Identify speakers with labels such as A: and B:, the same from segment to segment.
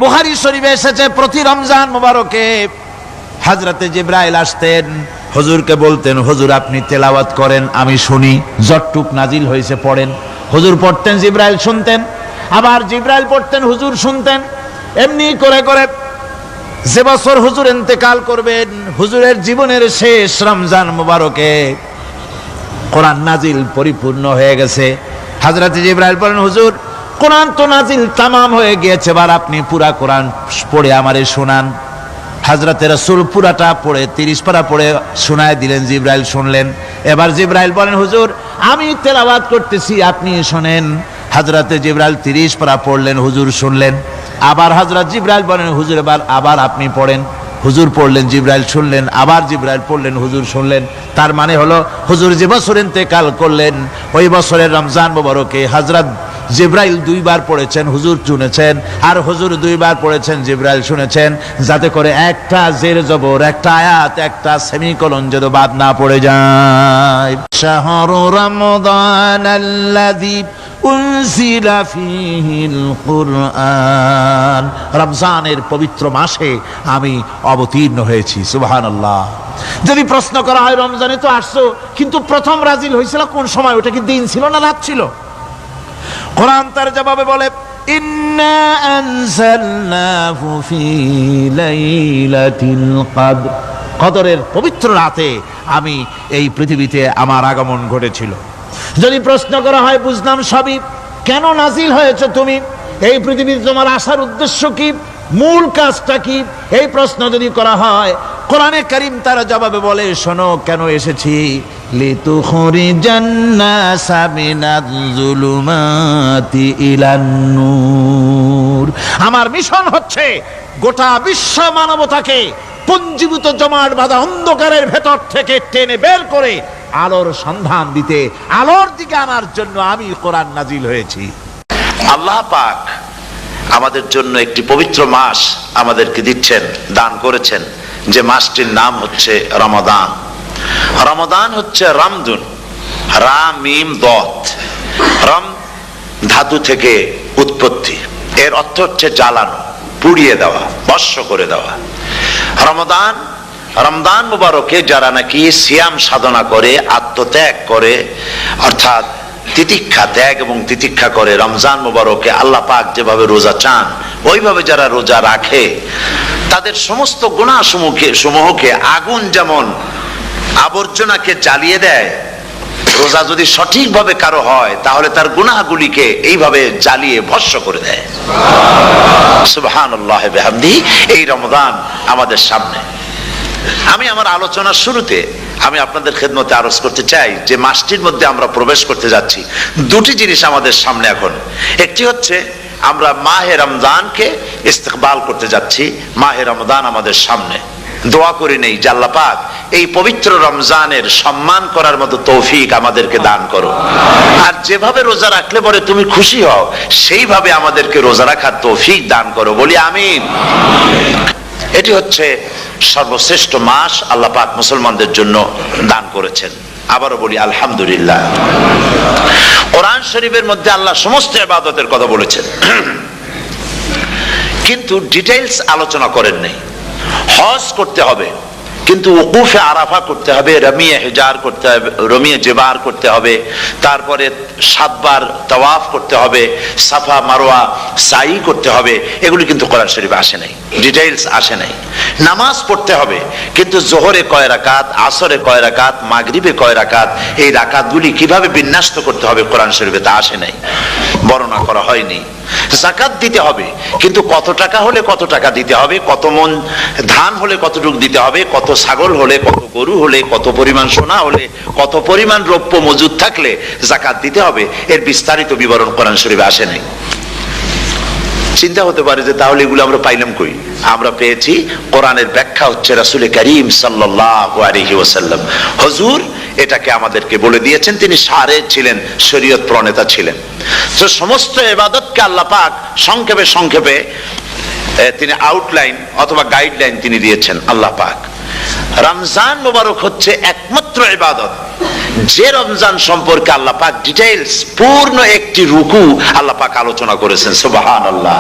A: বুখারী শরীফে এসেছে প্রতি রমজান মোবারকে হযরতে জিবরাইল আসতেন, হুজুরকে বলতেন, হুজুর আপনি তেলাওয়াত করেন আমি শুনি, যতটুক নাজিল হয়েছে পড়েন। হুজুর পড়তেন, জিবরাইল শুনতেন, আবার জিবরাইল পড়তেন, হুজুর শুনতেন। এমনি করে করে যে বছর হুজুর ইন্তেকাল করবেন, হুজুরের জীবনের শেষ রমজান মোবারকে কোরআন নাজিল পরিপূর্ণ হয়ে গেছে। হযরত জিবরাইল বলেন, হুজুর কোরআন তো নাজিল তামাম হয়ে গিয়েছে, এবার আপনি পুরা কোরআন পড়ে আমারে শোনান। হযরতে রাসূল পুরাটা পড়ে 30 পারা পড়ে শোনায় দিলেন, জিবরাইল শুনলেন। এবার জিবরাইল বলেন, হুজুর আমি তেলাওয়াত করতেছি আপনি শোনেন। হযরতে জিবরাইল 30 পারা পড়লেন, হুজুর শুনলেন। আবার হযরত জিবরাইল বলেন, হুজুর আবার আপনি পড়েন। হুজুর পড়লেন, জিবরাইল শুনলেন, আবার জিবরাইল পড়লেন, হুজুর শুনলেন। তার মানে হলো হুজুর যে বছর ইন্তেকাল করলেন ওই বছরের রমজান মোবারকে হযরত জিবরাইল 2 বার পড়েছেন, হুজুর শুনেছেন, আর হুজুর 2 বার পড়েছেন, জিবরাইল শুনেছেন, যাতে করে একটা জের জবর, একটা আয়াত, একটা সেমিকোলন যেন বাদ না পড়ে যায়। শাহরু রমাদান আল্লাযী উনজিলা ফীহিল কুরআন, রমজানের পবিত্র মাসে আমি অবতীর্ণ হয়েছি। সুবহানাল্লাহ। যদি প্রশ্ন করা হয় রমজানে তো আসছো, কিন্তু প্রথম নাজিল হয়েছিল কোন সময়? ওটা কি দিন ছিল না রাত ছিল? কোরআন তার জবাবে বলে, ইন্না আনজালনাহু ফি লাইলাতিল কদর, কদরের পবিত্র রাতে আমি এই পৃথিবীতে আমার আগমন ঘটেছিল। যদি প্রশ্ন করা হয় বুঝলাম সবই, কেন নাজিল হয়েছে তুমি? এই পৃথিবীতে তোমার আসার উদ্দেশ্য কি? মূল কাজটা কি? এই প্রশ্ন যদি করা হয়, কোরআনে কারীম তার জবাবে বলে, শোনো কেন এসেছি। লিতুখরিজান নাসা মিনাজ যুলুমাতি ইলান নূর, আমার মিশন হচ্ছে গোটা বিশ্ব মানবতাকে পুঞ্জীভূত জমাট বাঁধা অন্ধকারের ভেতর থেকে টেনে বের করে আলোর সন্ধান দিতে, আলোর দিকে আনার জন্য আমি কোরআন নাজিল হয়েছি।
B: আল্লাহ পাক আমাদের জন্য একটি পবিত্র মাস আমাদেরকে দিচ্ছেন, দান করেছেন, যে মাসটির নাম হচ্ছে রমাদান। রমাদান হচ্ছে রামদুন, রা মিম দত, রম ধাতু থেকে উৎপত্তি, এর অর্থ হচ্ছে জ্বালানো, পুড়িয়ে দেওয়া, ভস্ম করে দেওয়া। রমাদান, রমজান মুবারকে যারা নাকি সিয়াম সাধনা করে, আত্মত্যাগ করে, অর্থাৎ তিতিক্ষা, ত্যাগ এবং তিতিক্ষা করে, রমজান মুবারকে আল্লাহ পাক যেভাবে রোজা চান ওইভাবে যারা রোজা রাখে, তাদের সমস্ত গুনাহ সমূহকে আগুন যেমন আবর্জনাকে জ্বালিয়ে দেয়, রোজা যদি সঠিকভাবে কারো হয় তাহলে তার গুনাহগুলিকে এইভাবে জ্বালিয়ে ভস্ম করে দেয়। সুবহানাল্লাহি ওয়া বিহামদিহি। এই রমাদান আমাদের সামনে। আমি আমার আলোচনার শুরুতে আমি আপনাদের খেদমতে আরজ করতে চাই যে মাসটির মধ্যে আমরা প্রবেশ করতে যাচ্ছি, দুটি জিনিস আমাদের সামনে এখন। একটি হচ্ছে আমরা মাহে রমজানকে ইস্তেকবাল করতে যাচ্ছি, মাহে রমজান আমাদের সামনে। দোয়া করে নেই যে আল্লাহ পাক এই পবিত্র রমজানের সম্মান করার মতো তৌফিক আমাদেরকে দান করো, আর যেভাবে রোজা রাখলে পরে তুমি খুশি হও সেইভাবে আমাদেরকে রোজা রাখার তৌফিক দান করো, বলি আমিন। এটি হচ্ছে সর্বশ্রেষ্ঠ মাস আল্লাহ পাক মুসলমানদের জন্য দান করেছেন। আবারও বলি আলহামদুলিল্লাহ। কোরআন শরীফের মধ্যে আল্লাহ সমস্ত ইবাদতের কথা বলেছেন, কিন্তু ডিটেইলস আলোচনা করেন নাই। হজ করতে হবে, কিন্তু উকুফে আরাফা করতে হবে, রমিয়ে হেজার করতে হবে, রমিয়ে জেবার করতে হবে, তারপরে 7 বার তাওয়াফ করতে হবে, সাফা মারওয়া সাই করতে হবে। এগুলি কিন্তু কোরআন শরীফে আসে নাই, ডিটেইলস আসে নাই। নামাজ পড়তে হবে, কিন্তু জোহরে কয় রাকাত, আসরে কয় রাকাত, মাগরিবে কয় রাকাত, এই রাকাতগুলি কিভাবে বিন্যস্ত করতে হবে কোরআন শরীফে তা আসে নাই, বর্ণনা করা হয়নি। যাকাত দিতে হবে, কিন্তু কত টাকা হলে কত টাকা দিতে হবে, কত মন ধান হলে কতটুকু দিতে হবে, কত ছাগল হলে, কত গরু হলে, কত পরিমাণ সোনা হলে, কত পরিমাণ রৌপ্য মজুদ থাকলে যাকাত দিতে হবে, এর বিস্তারিত বিবরণ কোরআন শরীফে আসে নাই। চিন্তা হতে পারে যে তাহলে এগুলো আমরা পাইলাম কই? আমরা পেয়েছি কোরআনের ব্যাখ্যা হচ্ছে রাসূল করিম সাল্লাল্লাহু আলাইহি ওয়াসাল্লাম, হুজুর এটাকে আমাদেরকে বলে দিয়েছেন। তিনি সারে ছিলেন, শরীয়ত প্রণেতা ছিলেন। তো সমস্ত ইবাদতকে আল্লাহ পাক সংক্ষেপে সংক্ষেপে তিনি আউটলাইন অথবা গাইডলাইন তিনি দিয়েছেন আল্লাহ পাক। রমজান মুবারক হচ্ছে একমাত্র ইবাদত যে রমজান সম্পর্কে আল্লাহ পাক ডিটেইলস পূর্ণ একটি রুকু আল্লাহ পাক আলোচনা করেছেন। সুবহানাল্লাহ।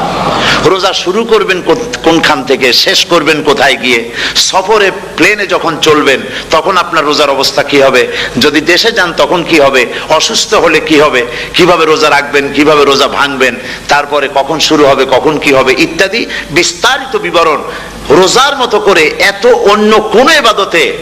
B: রোজা শুরু করবেন কোনখান থেকে, শেষ করবেন কোথায় গিয়ে? সফরে প্লেনে যখন চলবেন তখন আপনার রোজার অবস্থা কি হবে? যদি দেশে যান তখন কি হবে? অসুস্থ হলে কি হবে? কিভাবে রোজা রাখবেন, কিভাবে রোজা ভাঙবেন, তারপরে কখন শুরু হবে, কখন কি হবে ইত্যাদি বিস্তারিত বিবরণ। রোজার মতো করে এত অন্য কোন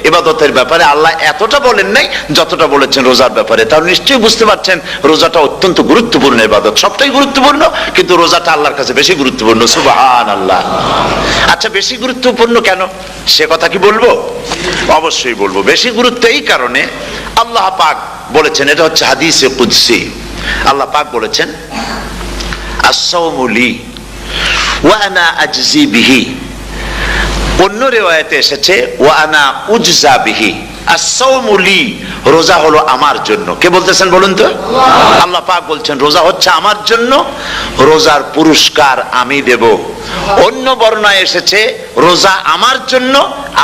B: ইবাদতের ব্যাপারে আল্লাহ এতটা বলেন নাই যতটা বলেছেন রোজার ব্যাপারে। তাহলে নিশ্চয়ই বুঝতে পারছেন রোজাটা অত্যন্ত গুরুত্বপূর্ণ ইবাদত। সবটাই গুরুত্বপূর্ণ, কিন্তু রোজাটা আল্লাহর কাছে বেশি গুরুত্বপূর্ণ। সুবহানাল্লাহ। আচ্ছা, বেশি গুরুত্বপূর্ণ কেন সে কথা কি বলবো? অবশ্যই বলবো। বেশি গুরুত্ব এই কারণে, আল্লাহ পাক বলেছেন, এটা হচ্ছে হাদিসে কুদসি। আল্লাহ পাক বলেছেন, আস-সাওমু লি ওয়া আনা আজজি বিহি। অন্য রিওয়ায়াতে এসেছে ওয়া আনা উজজা বিহি। আস-সাওমু লি, রোজা হলো আমার জন্য। কে বলতেছেন বলুন তো? আল্লাহ পাক বলছেন রোজা হচ্ছে আমার জন্য, রোজার পুরস্কার আমি দেব। অন্য বর্ণনায় এসেছে রোজা আমার জন্য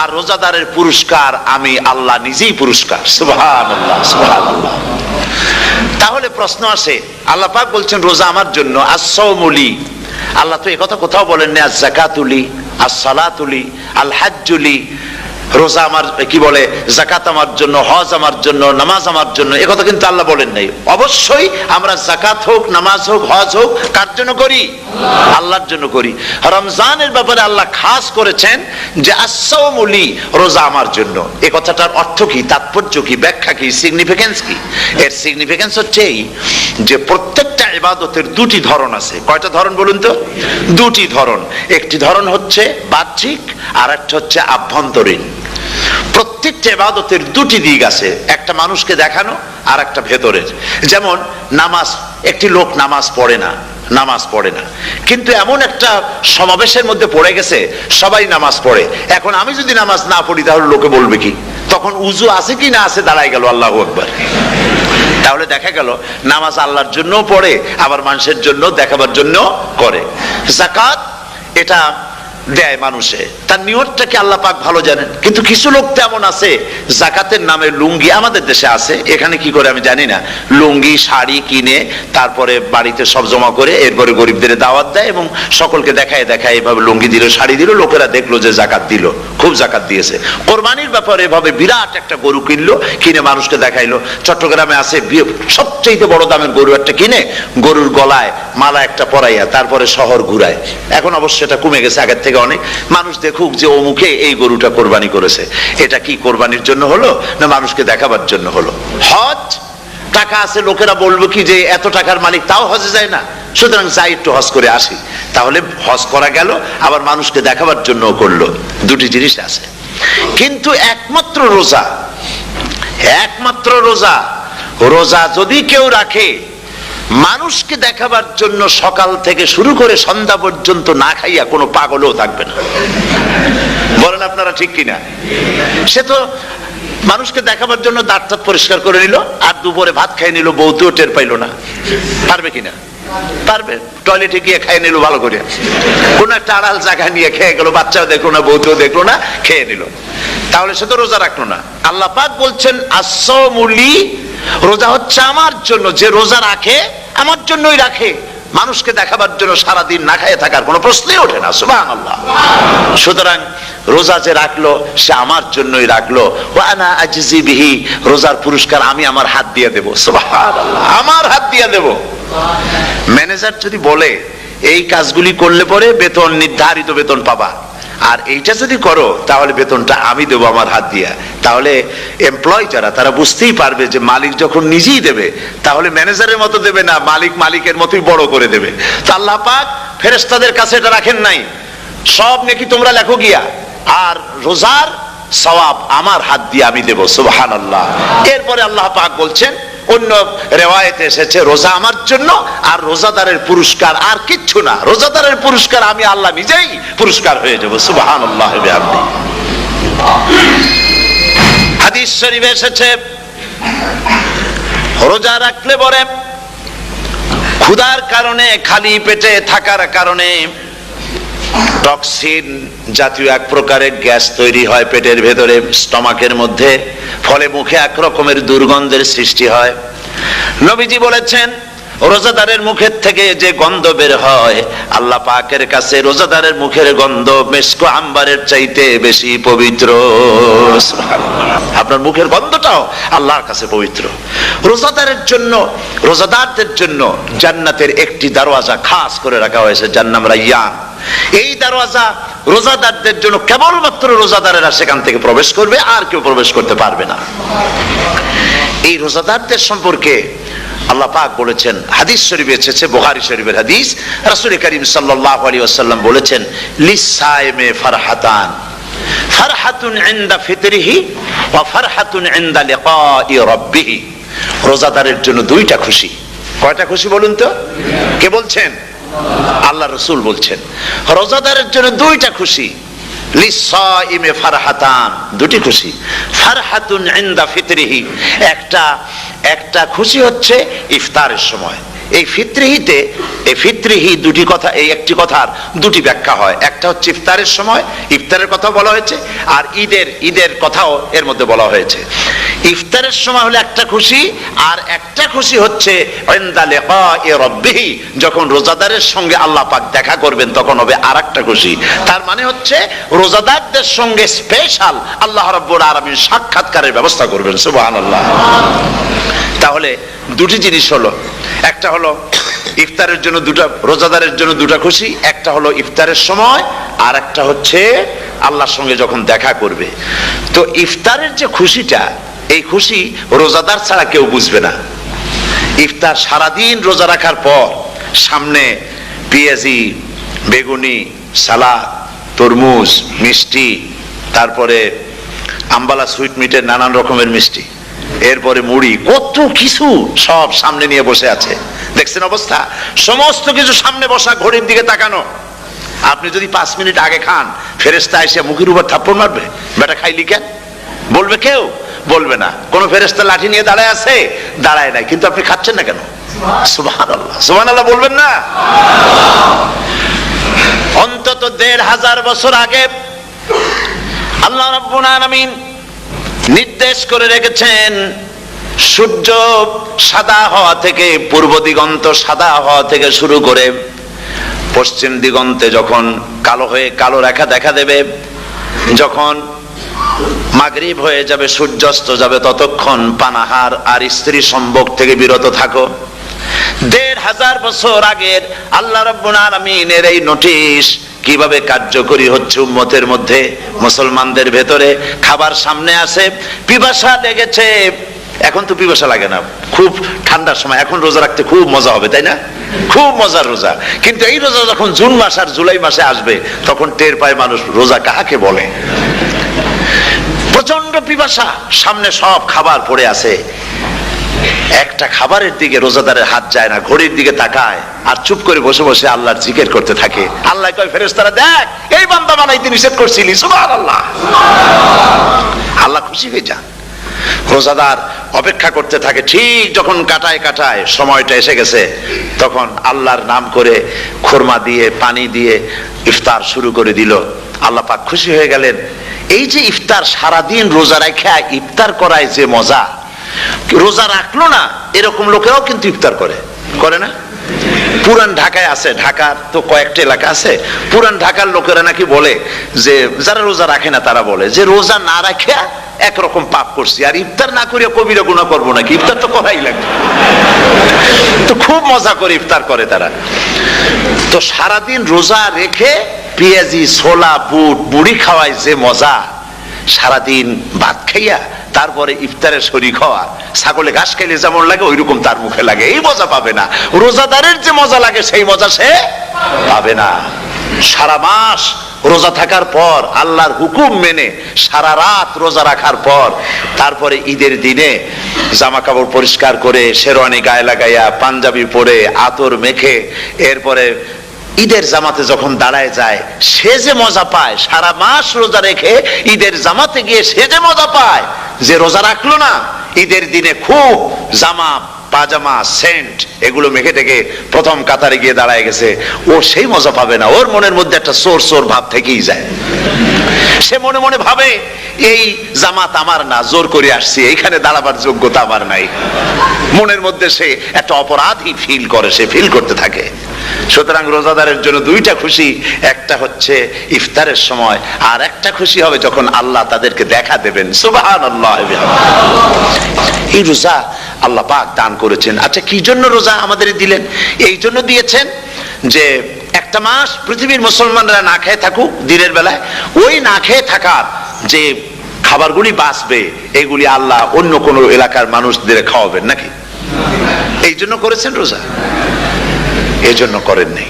B: আর রোজাদারের পুরস্কার আমি আল্লাহ নিজেই পুরস্কার। সুবহানাল্লাহ, সুবহানাল্লাহ। তাহলে প্রশ্ন আসে, আল্লাহ পাক বলছেন রোজা আমার জন্য, আস-সাওমু লি। আল্লাহ তো একথা কোথাও বলেন না আজ-যাকাতুলি, আস-সালাতুলি, আল-হাজ্জুলি। রোজা আমার কি বলে, যাকাত আমার জন্য, হজ আমার জন্য, নামাজ আমার জন্য, একথা কিন্তু আল্লাহ বলেন নাই। অবশ্যই আমরা যাকাত হোক, নামাজ হোক, হজ হোক কার জন্য করি? আল্লাহর জন্য করি। রমজানের ব্যাপারে আল্লাহ খাস করেছেন যে আস-সাওমু লি, রোজা আমার জন্য। এই কথাটার অর্থ কি, তাৎপর্য কি, ব্যাখ্যা কি, সিগনিফিকেন্স কি? এর সিগনিফিকেন্স হচ্ছে এই যে প্রত্যেকটা ইবাদতের দুটি ধরন আছে। কয়টা ধরন বলুন তো? দুটি ধরন। একটি ধরন হচ্ছে বাহ্যিক আর একটা হচ্ছে আভ্যন্তরীণ। প্রত্যেকটা ইবাদতের দুটি দিক আছে, একটা মানুষকে দেখানো আর একটা ভেতরের। যেমন নামাজ, একটি লোক নামাজ পড়ে না, কিন্তু এমন একটা সমাবেশের মধ্যে পড়ে গেছে সবাই নামাজ পড়ে। এখন আমি যদি নামাজ না পড়ি তাহলে লোকে বলবে কি? তখন উজু আছে কি না আছে দাঁড়ায় গেল, আল্লাহু আকবার। তাহলে দেখা গেল নামাজ আল্লাহর জন্য পড়ে, আবার মানুষের জন্য দেখাবার জন্য করে। যাকাত এটা দেয় মানুষে, তার নিয়তটাকে আল্লাহ পাক ভালো জানেন। কিন্তু কিছু লোক তেমন আছে যাকাতের নামে লুঙ্গি, আমাদের দেশে আছে, এখানে কি করে আমি জানি না, লুঙ্গি শাড়ি কিনে তারপরে বাড়িতে সব জমা করে এরপরে গরিবদের দাওয়াত দেয় এবং সকলকে দেখায় এভাবে লুঙ্গি দিল, শাড়ি দিল, লোকেরা দেখলো যে যাকাত দিল, খুব যাকাত দিয়েছে। কোরবানির ব্যাপারে এভাবে বিরাট একটা গরু কিনলো, কিনে মানুষকে দেখাইলো। চট্টগ্রামে আছে সবচেয়ে বড় দামের গরু একটা কিনে গরুর গলায় মালা একটা পরাইয়া তারপরে শহর ঘুরায়। এখন অবশ্য এটা কমে গেছে আগের থেকে অনেক। মানুষ দেখুক যে অমুকে এই গরুটা কোরবানি করেছে। এটা কি কোরবানির জন্য হলো না মানুষকে দেখাবার জন্য হলো? হজ, টাকা আছে, লোকেরা বলবো কি যে এত টাকার মালিক তাও হজে যায় না, সুতরাং যাই একটু হজ করে আসি। তাহলে হজ করা গেল, আবার মানুষকে দেখাবার জন্য করলো। দুটি জিনিস আছে। কিন্তু একমাত্র রোজা যদি কেউ রাখে মানুষকে দেখাবার জন্য, সকাল থেকে শুরু করে সন্ধ্যা পর্যন্ত না খাইয়া কোনো পাগলও থাকবে না। বলেন আপনারা ঠিক কিনা? সে তো মানুষকে দেখাবার জন্য দাঁত পরিষ্কার করে নিল আর দুপুরে ভাত খাই নিল, বউতেও টের পাইল না। পারবে কিনা? পারবে। টয়লেটে গিয়ে খাই নিল ভালো করে, কোন একটা আড়াল জায়গা নিয়ে খেয়ে গেল, বাচ্চাও দেখলো না, বউতেও দেখলো না, খেয়ে নিল। তাহলে সে তো রোজা রাখলো না। আল্লাহ পাক বলছেন আস-সাওমু লি, রোজা হচ্ছে আমার জন্য। যে রোজা রাখে আমার জন্যই রাখে, মানুষকে দেখাবার জন্য সারাদিন না খাইয়ে থাকার কোনো প্রশ্নই ওঠে না। সুবহানাল্লাহ। সুতরাং রোজা যে রাখলো সে আমার জন্যই রাখলো। ওয়া আনা আজজি বিহি, রোজার পুরস্কার আমি আমার হাত দিয়ে দেব। সুবহানাল্লাহ, আমার হাত দিয়ে দেব। ম্যানেজার যদি বলে এই কাজগুলি করলে পরে বেতন, নির্ধারিত বেতন পাবা, আর এইটা যদি করো তাহলে বেতনটা আমি দেবো আমার হাত দিয়া, তাহলে এমপ্লয় যারা তারা বুঝতেই পারবে যে মালিক যখন নিজেই দেবে তাহলে ম্যানেজারের মতো দেবে না, মালিকের মতোই বড় করে দেবে। তো আল্লাহ পাক ফেরেশতাদের কাছে এটা রাখেন নাই, সব নেকি তোমরা লেখো গিয়া, আর রোজার সওয়াব আমার হাত দিয়ে আমি দেব। সুবহানাল্লাহ। এরপরে আল্লাহ পাক বলছেন, অন্য রিওয়ায়াতে এসেছে রোজা আমার জন্য, আর রোজাদারের পুরস্কার আর কিচ্ছু না, রোজাদারের পুরস্কার আমি আল্লাহ নিজেই পুরস্কার হয়ে যাব। সুবহানাল্লাহ। হাদিস শরীফে এসেছে রোজা রাখলে পরে ক্ষুধার কারণে, খালি পেটে থাকার কারণে টক্সিন জাতীয় এক প্রকারের গ্যাস তৈরি হয় পেটের ভেতরে, স্টমাকের মধ্যে, ফলে মুখে এক রকমের দুর্গন্ধের সৃষ্টি হয়। নবীজি বলেছেন রোজাদারের মুখের থেকে যে গন্ধ বের হয়, আল্লাহ পাকের কাছে রোজাদারের মুখের গন্ধ মিস্ক আম্বারের চাইতে বেশি পবিত্র। আপনার মুখের গন্ধটাও আল্লাহর কাছে পবিত্র। রোজাদারের জন্য, রোজাদারদের জন্য জান্নাতের একটি দরওয়াজা খাস করে রাখা হয়েছে, যার নাম রায়্যান। এই দরওয়াজা রোজাদারদের জন্য, কেবলমাত্র রোজাদারেরা সেখান থেকে প্রবেশ করবে, আর কেউ প্রবেশ করতে পারবে না। এই রোজাদারদের সম্পর্কে আল্লাহ পাক বলেছেন, হাদিস শরীফে এসেছে, বুখারী শরীফের হাদিস, রাসূল করিম সাল্লাল্লাহু আলাইহি ওয়াসাল্লাম বলেছেন, লিসায়েমে ফারহাতান, ফারহাতুন ইনদা ফিতরিহি ওয়া ফারহাতুন ইনদা লিকাই রাব্বিহি। রোজাদারের জন্য দুইটা খুশি। কয়টা খুশি বলুন তো? কে বলছেন? আল্লাহ রাসূল বলছেন রোজাদারের জন্য দুইটা খুশি। লিসাইমে ফারহাতান, দুটি খুশি। ফারহাতুন ইনদা ফিতরিহি, একটা খুশি হচ্ছে ইফতারের সময়। এই ফিতরিহিতে, এই ফিতরিহি দুটি কথা, এই একটি কথার দুটি ব্যাখ্যা হয়। একটা হচ্ছে ইফতারের সময়, ইফতারের কথা বলা হয়েছে, আর ঈদের কথাও এর মধ্যে বলা হয়েছে। ইফতারের সময় হলো একটা খুশি, আর একটা খুশি হচ্ছে ইনদা লিকাই রাব্বিহি, যখন রোজাদারের সঙ্গে আল্লাহ পাক দেখা করবেন তখন হবে আরেকটা খুশি। তার মানে হচ্ছে রোজাদারদের সঙ্গে স্পেশাল আল্লাহ রাব্বুল আলামিন সাক্ষাৎকারের ব্যবস্থা করবেন। সুবহানাল্লাহ। তাহলে দুটি জিনিস হলো, একটা হলো ইফতারের জন্য দুটা, রোজাদারের জন্য দুটা খুশি, একটা হলো ইফতারের সময়, আর একটা হচ্ছে আল্লাহর সঙ্গে যখন দেখা করবে। তো ইফতারের যে খুশিটা, এই খুশি রোজাদার ছাড়া কেউ বুঝবে না। ইফতার সারাদিন রোজা রাখার পর সামনে পেঁয়াজি, বেগুনি, সালাদ, তরমুজ, মিষ্টি, তারপরে আম্বালা সুইট মিটের নানান রকমের মিষ্টি, এরপরে মুড়ি, কত কিছু সব সামনে নিয়ে বসে আছে। দেখছেন অবস্থা? সমস্ত কিছু সামনে বসা, ঘড়ির দিকে তাকানো। আপনি যদি 5 মিনিট আগে খান, ফেরেশতা এসে মুখের উপর থাপ্পড় মারবে, বেটা খাইলি কেন? বলবে কেউ? বলবে না। কোন ফেরেশতা লাঠি নিয়ে দাঁড়ায় আছে? দাঁড়ায় নাই। কিন্তু আপনি খাচ্ছেন না কেন? সুবহানাল্লাহ, সুবহানাল্লাহ বলবেন না? অন্তত 1500 বছর আগে আল্লাহ রাব্বুল আলামিন নির্দেশ করে রেখেছেন, সূর্য সাদা হওয়া থেকে, পূর্ব দিগন্ত সাদা হওয়া থেকে শুরু করে পশ্চিম দিগন্তে যখন কালো রেখা দেখা দেবে, যখন মাগরিব হয়ে যাবে, সূর্যাস্ত যাবে, ততক্ষণ পানাহার আর স্ত্রী সম্ভোগ থেকে বিরত থাকো। 1500 বছর আগের আল্লাহ রাব্বুল আলামিনের এই নোটিশ কিভাবে কার্যকরী হচ্ছে উম্মতের মধ্যে, মুসলমানদের ভেতরে। খাবার সামনে আসে, পিপাসা লেগেছে, এখন তো পিপাসা লাগে না, খুব ঠান্ডার সময়, এখন রোজা রাখতে খুব মজা হবে, তাই না? খুব মজার রোজা। কিন্তু এই রোজা যখন জুন মাস আর জুলাই মাসে আসবে, তখন টের পায় মানুষ রোজা কাকে বলে। প্রচন্ড পিপাসা, সামনে সব খাবার পড়ে আছে, একটা খাবারের দিকে রোজাদারের হাত যায় না, ঘড়ির দিকে তাকায় আর চুপ করে বসে বসে আল্লাহর জিকির করতে থাকে। আল্লাহ কয়, ফেরেশতারা দেখ, এই বান্দা বানাইতে নিষেধ করছিলি। সুবহানাল্লাহ। আল্লাহ খুশি হয়ে যান। রোজাদার অপেক্ষা করতে থাকে, ঠিক যখন কাটায় সময়টা এসে গেছে, তখন আল্লাহর নাম করে খুরমা দিয়ে, পানি দিয়ে ইফতার শুরু করে দিল। আল্লাহ পাক খুশি হয়ে গেলেন। এই যে ইফতার, সারাদিন রোজা রাখা ইফতার করায় যে মজা, রোজা রাখলো না এরকম লোকেরাও কিন্তু ইফতার করে না? পুরান ঢাকায় আছে, ঢাকার তো কয়েকটা এলাকা আছে, পুরান ঢাকার লোকেরা নাকি বলে যে, যারা রোজা রাখে না তারা বলে যে, রোজা না রাখে একরকম পাপ করছি, আর ইফতার না করিয়া কবিরা গুনাহ করবো নাকি, ইফতার তো করাই লাগবে। তো খুব মজা করে ইফতার করে তারা। তো সারাদিন রোজা রেখে পেঁয়াজি, ছোলা, বুট, মুড়ি খাওয়ায় যে মজা, সারাদিন ভাত খাইয়া তারপরে ইফতারের শরীক হওয়া, ছাগলে ঘাস খাইলে যেমন লাগে ওইরকম তার মুখে লাগে, এই মজা পাবে না। রোজাদারের যে মজা লাগে সেই মজা সে পাবে না। সারা মাস রোজা থাকার পর, আল্লাহর হুকুম মেনে সারা রাত রোজা রাখার পর, তারপরে ঈদের দিনে জামা কাপড় পরিষ্কার করে, শেরওয়ানি গায়ে লাগাইয়া, পাঞ্জাবি পরে, আতর মেখে, এরপরে ঈদের জামাতে যখন দাঁড়ায় যায়, সে যে মজা পায়, সারা মাস রোজা রেখে ঈদের জামাতে গিয়ে সে যে মজা পায়, যে রোজা রাখলো না, ঈদের দিনে খুব জামা পাজামা, সেন্ট এগুলো মেখে টেকে প্রথম কাতারে গিয়ে দাঁড়ায় গেছে, ও সেই মজা পাবে না। ওর মনের মধ্যে একটা সোর সোর ভাব থেকেই যায়। সে মনে মনে ভাবে এই জামাত আমার না, জোর করে আসছি, এইখানে দাঁড়াবার যোগ্যতা আমার নাই। মনের মধ্যে সে একটা অপরাধী ফিল করে, সে ফিল করতে থাকে। সুতরাং রোজাদারের জন্য দুইটা খুশি, একটা হচ্ছে ইফতারের সময়, আর একটা খুশি হবে যখন আল্লাহ তাদেরকে দেখা দেবেন। সুবহানাল্লাহ। এই রোজা আল্লাহ পাক দান করেছেন। আচ্ছা, কি জন্য রোজা আমাদের দিলেন? এই জন্য দিয়েছেন যে একটা মাস পৃথিবীর মুসলমানরা না খেয়ে থাকুক দিনের বেলায়, ওই না খেয়ে থাকার যে খাবারগুলি বাঁচবে এগুলি আল্লাহ অন্য কোন এলাকার মানুষদের খাওয়াবেন নাকি? এই জন্য করেছেন রোজা, এই জন্য করেন নাই।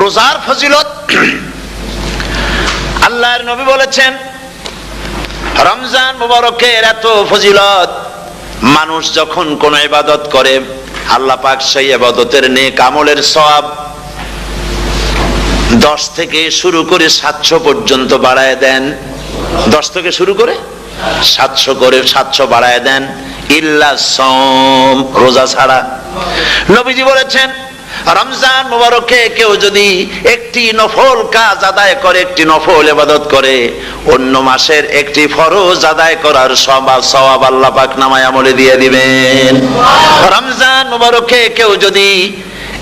B: রোজার ফজিলত আল্লাহর নবী বলেছেন, রমজান মুবারকের এত ফজিলত, মানুষ যখন কোন ইবাদত করে আল্লাহ পাক সেই ইবাদতের নেক আমলের সওয়াব 10 থেকে শুরু করে 700 পর্যন্ত বাড়ায় দেন। 10 থেকে শুরু করে 700 বাড়ায় দেন, ইল্লা সাওম, রোজা ছাড়া। নবীজি বলেছেন, রমজান মুবারকে কেউ যদি একটি নফল কাজ আদায় করে, একটি নফল ইবাদত করে, অন্য মাসের একটি ফরজ আদায় করার সওয়াব আল্লাহ পাক নামায় আমলে দিয়ে দিবেন। রমজান মুবারকে কেউ যদি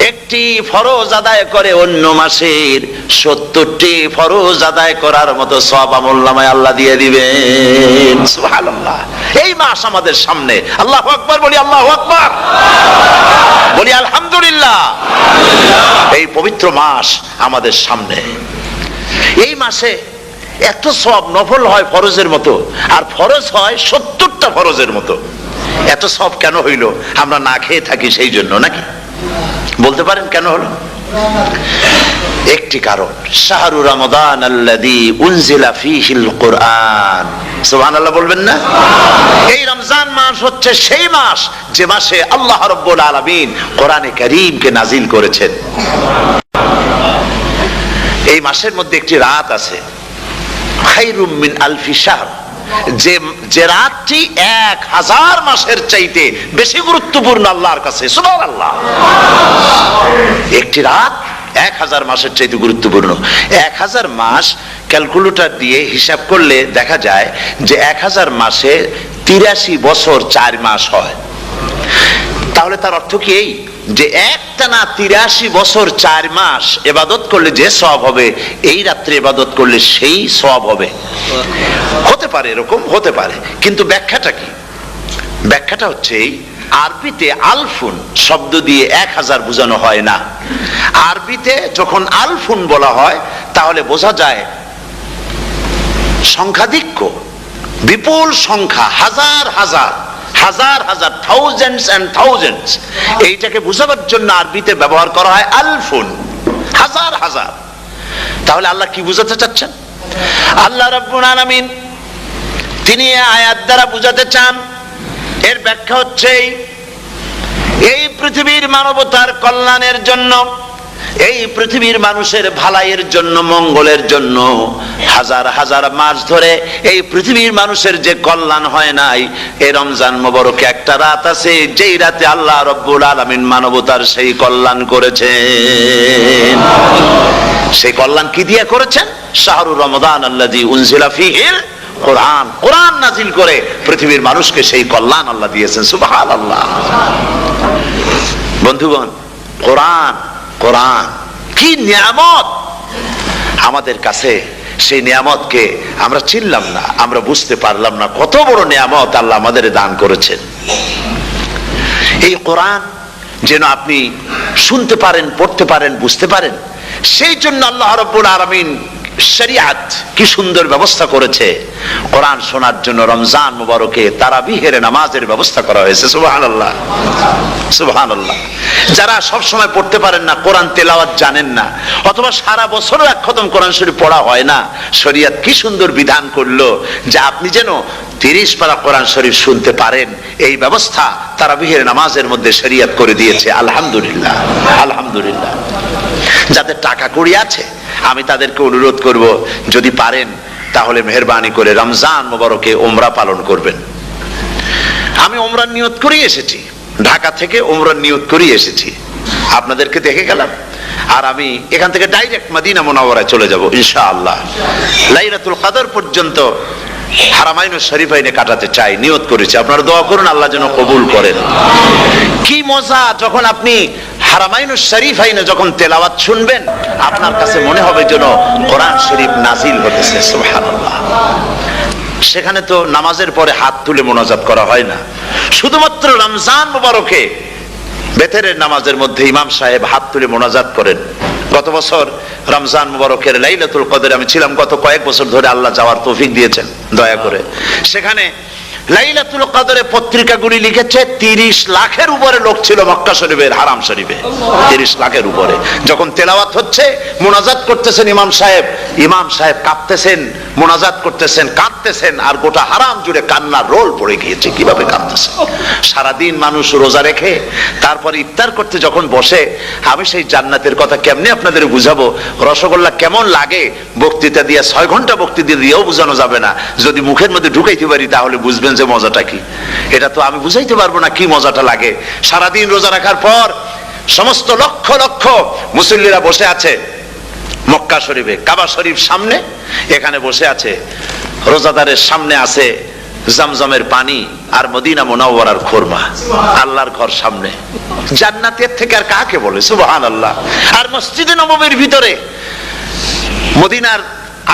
B: একটি ফরজ আদায় করে, অন্য মাসের 70টি ফরজ আদায় করার মতো সওয়াব আমলনামায় আল্লাহ দিয়ে দিবেন। সুবহানাল্লাহ। এই মাস আমাদের সামনে, আল্লাহু আকবার বলি, আল্লাহু আকবার বলি, আলহামদুলিল্লাহ। এই পবিত্র মাস আমাদের সামনে। এই মাসে এত সওয়াব, নফল হয় ফরজের মতো, আর ফরজ হয় 70টা ফরজের মতো। এত সওয়াব কেন হইল? আমরা না খেয়ে থাকি সেই জন্য নাকি? বলতে পারেন কেন হলো? একটি কারণ, শাহরু রমাদান আল্লাযী উনজিলা ফীহিল কুরআন। সুবহানাল্লাহ বলবেন না? এই রমজান মাস হচ্ছে সেই মাস যে মাসে আল্লাহ রাব্বুল আলামিন কোরআনে কারীমকে নাজিল করেছেন। এই মাসের মধ্যে একটি রাত আছে, খায়রুম মিন আলফি শাহর, যে রাতটি 1000 মাসের চাইতে বেশি গুরুত্বপূর্ণ আল্লাহর কাছে। সুবহানাল্লাহ। একটি রাত 1000 মাসের চাইতে গুরুত্বপূর্ণ। 1000 মাস ক্যালকুলেটর দিয়ে হিসাব করলে দেখা যায় যে 1000 মাসে 83 বছর 4 মাস হয়। তাহলে তার অর্থ কি এই যে একটানা 83 বছর 4 মাস ইবাদত করলে যে সওয়াব হবে, এই রাত্রে ইবাদত করলে সেই সওয়াব হবে? হতে পারে, এরকম হতে পারে, কিন্তু ব্যাখ্যাটা কি? ব্যাখ্যাটা হচ্ছে এই, আরবিতে আলফুন শব্দ দিয়ে 1000 বোঝানো হয় না। আরবিতে যখন আলফুন বলা হয় তাহলে বোঝা যায় সংখ্যাধিক্য, বিপুল সংখ্যা, হাজার হাজার হাজার হাজার, থাউজেন্ডস এন্ড থাউজেন্ডস। এইটাকে বোঝাবার জন্য আরবিতে ব্যবহার করা হয় আলফুন, হাজার হাজার। তাহলে আল্লাহ কি বুঝাতে চাচ্ছেন? আল্লাহ রাব্বুল আলামিন তিনি আয়াত দ্বারা বুঝাতে চান, এর ব্যাখ্যা হচ্ছে এই পৃথিবীর মানবতার কল্যাণের জন্য, এই পৃথিবীর মানুষের ভালাইয়ের জন্য, মঙ্গলের জন্য হাজার হাজার মাস ধরে এই পৃথিবীর মানুষের যে কল্যাণ হয় নাই, এই রমজান মুবারকে একটা রাত আছে যেই রাতে আল্লাহ রাব্বুল আলামিন মানবতার সেই কল্যাণ করেছেন। সেই কল্যাণ কি দিয়ে করেছেন? শাহরু রমাদান আল্লাযী উনজিলা ফীহিল কোরআন, কোরআন নাজিল করে পৃথিবীর মানুষকে সেই কল্যাণ আল্লাহ দিয়েছেন। সুবহানাল্লাহ। বন্ধুগণ, কোরআন, কোরআন কি নিয়ামত আমাদের কাছে! সেই নিয়ামতকে আমরা চিনলাম না, আমরা বুঝতে পারলাম না কত বড় নিয়ামত আল্লাহ আমাদের দান করেছেন। এই কোরআন যেন আপনি শুনতে পারেন, পড়তে পারেন, বুঝতে পারেন, সেই জন্য আল্লাহ রাব্বুল আলামিন শরিয়াত কি সুন্দর ব্যবস্থা করেছে। কোরআন শোনার জন্য রমজান মুবারকে তারাবিহের নামাজের ব্যবস্থা করা হয়েছে। সুবহানাল্লাহ, সুবহানাল্লাহ। যারা সব সময় পড়তে পারেন না, কোরআন তেলাওয়াত জানেন না, অথবা সারা বছরও এক খতম কোরআন শরীফ পড়া হয় না, শরিয়াত কি সুন্দর বিধান করলো যে আপনি যেন 30 পারা কোরআন শরীফ শুনতে পারেন। এই ব্যবস্থা তারাবিহের নামাজের মধ্যে শরিয়াত করে দিয়েছে। আলহামদুলিল্লাহ, আলহামদুলিল্লাহ। যাদের টাকা কড়ি আছে আমি তাদেরকে অনুরোধ করব, যদি পারেন তাহলে মেহেরবানি করে রমজান মুবারকে উমরা পালন করবেন। আমি উমরার নিয়ত করে এসেছি, ঢাকা থেকে উমরার নিয়ত করে এসেছি, আপনাদেরকে দেখে গেলাম, আর আমি এখান থেকে ডাইরেক্ট মদিনা মুনাওয়ারায় চলে যাব ইনশাআল্লাহ। লাইলাতুল কদর পর্যন্ত হারামাইন শরীফাইনে কাটাতে চাই, নিয়ত করেছি। আপনারা দোয়া করুন আল্লাহ যেন কবুল করেন। কি মজা যখন আপনি হারামাইন শরীফাইনে যখন তেলাওয়াত শুনবেন, আপনার কাছে মনে হবে যেন কোরআন শরীফ নাজিল হতেছে। সুবহানাল্লাহ। সেখানে তো নামাজের পরে হাত তুলে মোনাজাত করা হয় না, শুধুমাত্র রমজান মুবারকে বেতেরের নামাজের মধ্যে ইমাম সাহেব হাত তুলে মোনাজাত করেন। গত বছর রমজান মুবারকের লাইলাতুল কদরে আমি ছিলাম, গত কয়েক বছর ধরে আল্লাহ যাওয়ার তৌফিক দিয়েছেন দয়া করে। সেখানে লাইলাতুল কদরে পত্রিকাগুলি লিখেছে 30 লাখের উপরে লোক ছিল মক্কা শরীফের হারাম শরীফে, 30 লাখের উপরে। যখন তেলাওয়াত হচ্ছে, মোনাজাত করতেছেন ইমাম সাহেব কাঁপতেছেন, মোনাজাত করতেছেন, কাঁদতেছেন, আর গোটা হারাম জুড়ে কান্নার রোল পড়ে গিয়েছে। কিভাবে কাঁদতেছে! সারাদিন মানুষ রোজা রেখে তারপরে ইফতার করতে যখন বসে, আমি সেই জান্নাতের কথা কেমনে আপনাদের বুঝাবো? রসগোল্লা কেমন লাগে বক্তৃতা দিয়ে 6 ঘন্টা বক্তৃতা দিয়েও বোঝানো যাবে না। যদি মুখের মধ্যে ঢুকাইতে পারি তাহলে বুঝবেন যে মজাটা কি। এটা তো আমি বুঝাইতে পারবো না কি মজাটা লাগে। সারাদিন রোজা রাখার পর সমস্ত লক্ষ লক্ষ মুসল্লিরা বসে আছে মক্কা শরীফে, কাবা শরীফ সামনে, এখানে বসে আছে। রোজাদারের সামনে আছে জমজমের পানি আর মদিনা মুনাওয়ারার খুরমা। আল্লাহর ঘর সামনে, জান্নাতের থেকে আর কাকে বলে! সুবহানাল্লাহ। আর মসজিদে নববীর ভিতরে মদিনার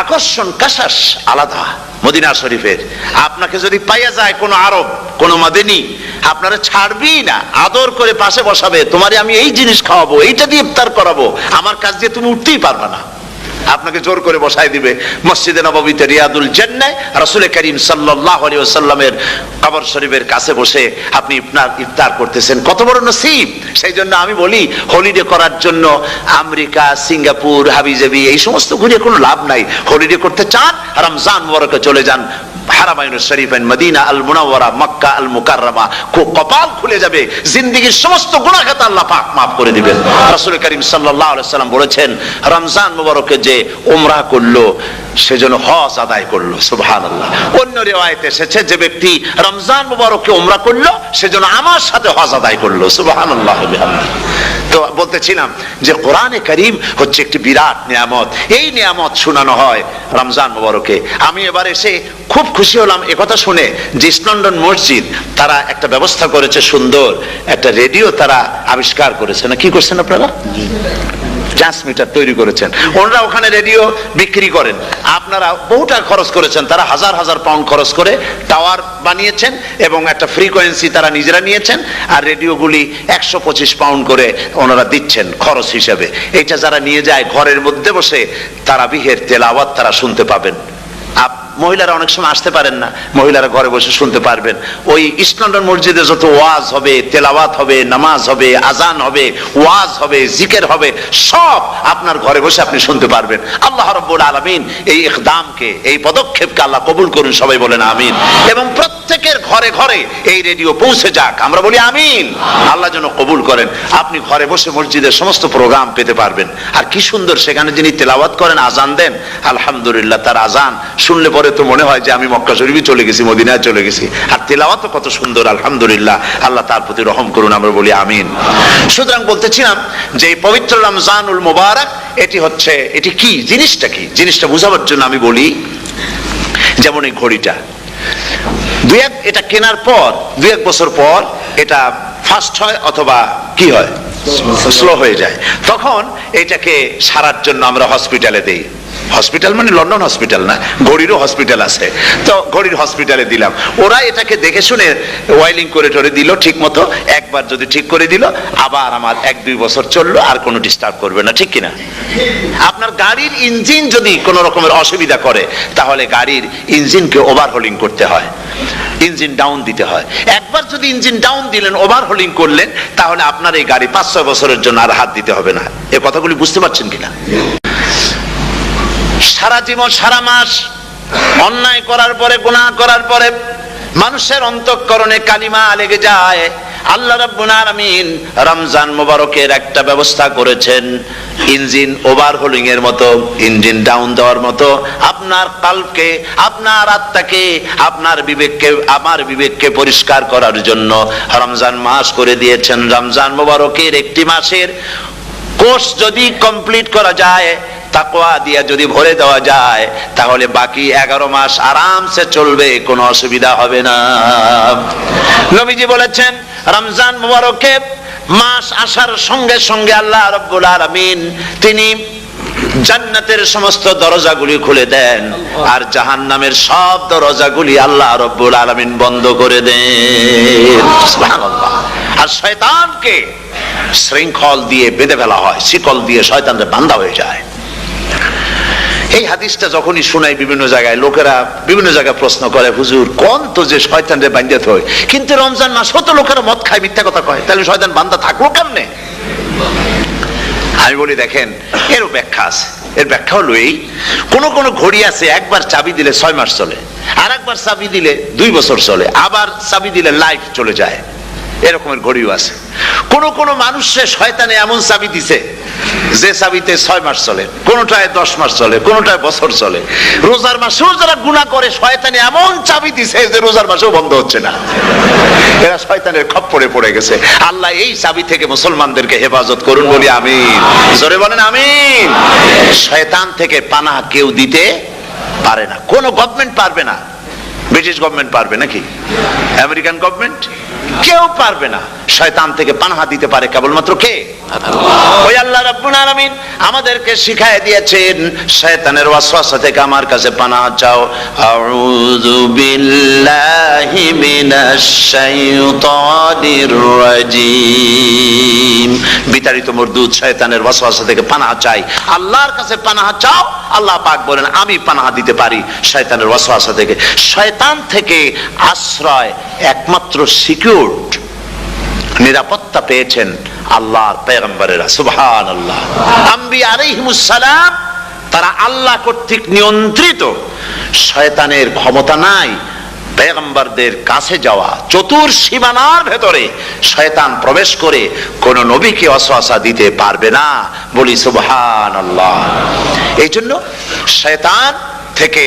B: আকর্ষণ কাশাস আলাদা। মদিনা শরীফের আপনাকে যদি পাইয়া যায় কোন আরব, কোন মাদানী, আপনারা ছাড়বি না, আদর করে পাশে বসাবে, তোমারে আমি এই জিনিস খাওয়াবো, এইটা দিয়ে ইফতার করাবো, আমার কাছ দিয়ে তুমি উঠতেই পারবে না, আপনাকে জোর করে বসায় দিবে। মসজিদে নববীতে রিয়াদুল জান্নাহ রাসূল করিম সাল্লাল্লাহু আলাইহি ওয়াসাল্লামের কবর শরীফের কাছে বসে আপনি ইফতার করতেছেন, কত বড় নসিব! সেই জন্য আমি বলি, হলিডে করার জন্য আমেরিকা, সিঙ্গাপুর, হাবিজাবি এই সমস্ত ঘুরে কোনো লাভ নাই। হলিডে করতে চান, রমজান মুবারকে চলে যান হারামাইন শরীফাইন, মদিনা আল মুনাওয়ারা, মক্কা আল মুকাররমা। কপাল খুলে যাবে, জিন্দেগীর সমস্ত গুনাহ খাতা আল্লাহ পাক maaf করে দিবেন। রাসূল করিম সাল্লাল্লাহু আলাইহি ওয়াসাল্লাম বলেছেন, রমজান মুবারকে যে উমরা করলো সেজন্য হজ আদায় করলো। সুবহানাল্লাহ। অন্য রিওয়ায়াতে এসেছে, যে ব্যক্তি রমজান মুবারকে উমরা করলো সেজন্য আমার সাথে হজ আদায় করলো। সুবহানাল্লাহ। তো বলতেছিলাম যে কোরআনে কারীম হচ্ছে একটি বিরাট নিয়ামত। এই নিয়ামত শোনানো হয় রমজান মুবারকে। আমি এবার এসে খুব খুশি হলাম একথা শুনে যে ইস্ট লন্ডন মসজিদ তারা একটা ব্যবস্থা করেছে, সুন্দর একটা রেডিও তারা আবিষ্কার করেছে। না কি করছেন আপনারা? ট্রান্সমিটার তৈরি করেছেন। ওনারা ওখানে রেডিও বিক্রি করেন। আপনারা বহুটা খরচ করেছেন, তারা হাজার হাজার পাউন্ড খরচ করে টাওয়ার বানিয়েছেন এবং একটা ফ্রিকোয়েন্সি তারা নিজেরা নিয়েছেন, আর রেডিওগুলি 125 পাউন্ড করে ওনারা দিচ্ছেন খরচ হিসেবে। এটা যারা নিয়ে যায় ঘরের মধ্যে বসে তারাবিহের তেলাওয়াত তারা শুনতে পাবেন। মহিলারা অনেক সময় আসতে পারেন না, মহিলারা ঘরে বসে শুনতে পারবেন। ওই ইস্ট লন্ডন মসজিদে যত ওয়াজ হবে, তেলাওয়াত হবে, নামাজ হবে, আজান হবে, ওয়াজ হবে, জিকির হবে, সব আপনার ঘরে বসে আপনি শুনতে পারবেন। আল্লাহ রাব্বুল আলামিন এই ইকদামকে, এই পদক্ষেপকে আল্লাহ কবুল করুন, সবাই বলেন আমিন। এবং প্রত্যেকের ঘরে ঘরে এই রেডিও পৌঁছে যাক, আমরা বলি আমিন। আল্লাহ যেন কবুল করেন। আপনি ঘরে বসে মসজিদের সমস্ত প্রোগ্রাম পেতে পারবেন। আর কি সুন্দর, সেখানে যিনি তেলাওয়াত করেন, আজান দেন, আলহামদুলিল্লাহ, তার আজান শুনলে পরে তো মনে হয় যে আমি মক্কা শরীফে চলে গেছি, মদিনায় চলে গেছি। আর তেলাওয়াত কত সুন্দর, আলহামদুলিল্লাহ। আল্লাহ তার প্রতি রহম করুন, আমরা বলি আমিন। সুতরাং বলতেছিলাম যে এই পবিত্র রমজানুল মুবারক, এটি কি, জিনিসটা কি, জিনিসটা বুঝাবার জন্য আমি বলি, যেমন এই ঘড়িটা এটা কেনার পর 2-1 বছর পর এটা ফাস্ট হয় অথবা কি হয়, স্লো হয়ে যায়। তখন এটাকে সারার জন্য আমরা হসপিটালে দেই। হসপিটাল মানে লন্ডন হসপিটাল না, ঘড়িরও হসপিটাল আছে। তো ঘড়ির হসপিটালে দিলাম, ওরা এটাকে দেখে শুনে ওয়াইলিং করে টরে দিল ঠিক মতো। একবার যদি ঠিক করে দিল, আবার আমার 1-2 বছর চললো, আর কোনো ডিস্টার্ব করবে না, ঠিক কিনা? আপনার গাড়ির ইঞ্জিন যদি কোনো রকমের অসুবিধা করে, তাহলে গাড়ির ইঞ্জিনকে ওভারহোলিং করতে হয়, ইঞ্জিন ডাউন দিতে হয়। একবার যদি ইঞ্জিন ডাউন দিলেন, ওভারহোলিং করলেন, তাহলে আপনার এই গাড়ি 5-6 বছরের জন্য আর হাত দিতে হবে না। এই কথাগুলি বুঝতে পারছেন কিনা? সারা জীবন, সারা মাস অন্যায় করার পরে, গুনাহ করার পরে মানুষের অন্তঃকরণে কালিমা লেগে যায়, আল্লাহ রাব্বুল আলামিন রমজান মোবারকের একটা ব্যবস্থা করেছেন, ইঞ্জিন ওভারহোলিং এর মতো, ইঞ্জিন ডাউন দেওয়ার মতো আপনার কালকে, আপনার আত্মাকে, আপনার বিবেককে, আমার বিবেককে পরিষ্কার করার জন্য রমজান মাস করে দিয়েছেন। রমজান মোবারকের একটি মাসের কোর্স যদি কমপ্লিট করা যায়, তাকওয়া দিয়ে যদি ভরে দেওয়া যায়, তাহলে বাকি 11 মাস আরামসে চলবে, কোনো অসুবিধা হবে না। নবীজি বলেছেন রমজান মুবারকে মাস আসার সঙ্গে সঙ্গে আল্লাহ রাব্বুল আলামিন তিনি জান্নাতের সমস্ত দরজাগুলি খুলে দেন, আর জাহান্নামের সব দরজাগুলি আল্লাহ রাব্বুল আলামিন বন্ধ করে দেন। সুবহানাল্লাহ। আর শয়তানকে শৃঙ্খল দিয়ে বেঁধে ফেলা হয়, শিকল দিয়ে শয়তানরা বাঁধা হয়ে যায়। এই হাদিসটা যখনই শোনাই বিভিন্ন জায়গায় লোকেরা বিভিন্ন জায়গায় প্রশ্ন করে, হুজুর কোন তো যে শয়তানরে বাঁধতে হয়, কিন্তু রমজান মাস তো লোকেরা মদ খায়, মিথ্যা কথা কয়, তাহলে শয়তান বাঁধা থাকলো কেমনে? আমি বলি দেখেন, এরও ব্যাখ্যা আছে। এর ব্যাখ্যা হলো এই, কোন কোন ঘড়ি আছে একবার চাবি দিলে 6 মাস চলে, আর একবার চাবি দিলে 2 বছর চলে, আবার চাবি দিলে লাইফ চলে যায়, এরকমের ঘড়িও আছে। কোন কোন মানুষের শয়তানে এমন চাবি দিছে যে চাবিতে 6 মাস চলে, কোনটায় 10 মাস চলে, কোনটায় বছর চলে। রোজার মাসেও যারা গুনাহ করে শয়তানে এমন চাবি দিছে যে রোজার মাসেও বন্ধ হচ্ছে না, এরা শয়তানের খপ্পরে পড়ে গেছে। আল্লাহ এই চাবি থেকে মুসলমানদেরকে হেফাজত করুন, বলি আমিন। জোরে বলেন আমিন। শয়তান থেকে পানাহ কেউ দিতে পারে না, কোন গভর্নমেন্ট পারবে না। ব্রিটিশ গভর্নমেন্ট পারবে নাকি? American government? কেউ পারবে না। শয়তান থেকে পানাহা দিতে পারে কেবলমাত্র কে? ওই আল্লাহ রাব্বুল আলামিন আমাদেরকে শিখায় দিয়েছেন, শয়তানের ওয়াসওয়াসা থেকে আমার কাছে পানাহা চাও। আউযু বিল্লাহি মিনাশ শাইতানির রাজিম। বিতাড়িত মরদুদ শয়তানের ওয়াসওয়াসা থেকে পানাহা চাই, আল্লাহর কাছে পানাহা চাও। আল্লাহ পাক বলেন আমি পানাহা দিতে পারি শয়তানের ওয়াসওয়াসা থেকে। শয়তান থেকে আশ্রয় একমাত্র সিকিউরড, নিরাপত্তা পেয়েছেন আল্লাহর পয়গম্বরেরা। সুবহানাল্লাহ। আম্বিয়া আলাইহিমুস সালাম তারা আল্লাহ কর্তৃক নিয়ন্ত্রিত, শয়তানের ক্ষমতা নাই পয়গম্বরদের কাছে যাওয়া। চতুর সীমানার ভেতরে শয়তান প্রবেশ করে কোন নবীকে ওয়াসওয়াসা দিতে পারবে না, বলি সুবহানাল্লাহ। এই জন্য শয়তান থেকে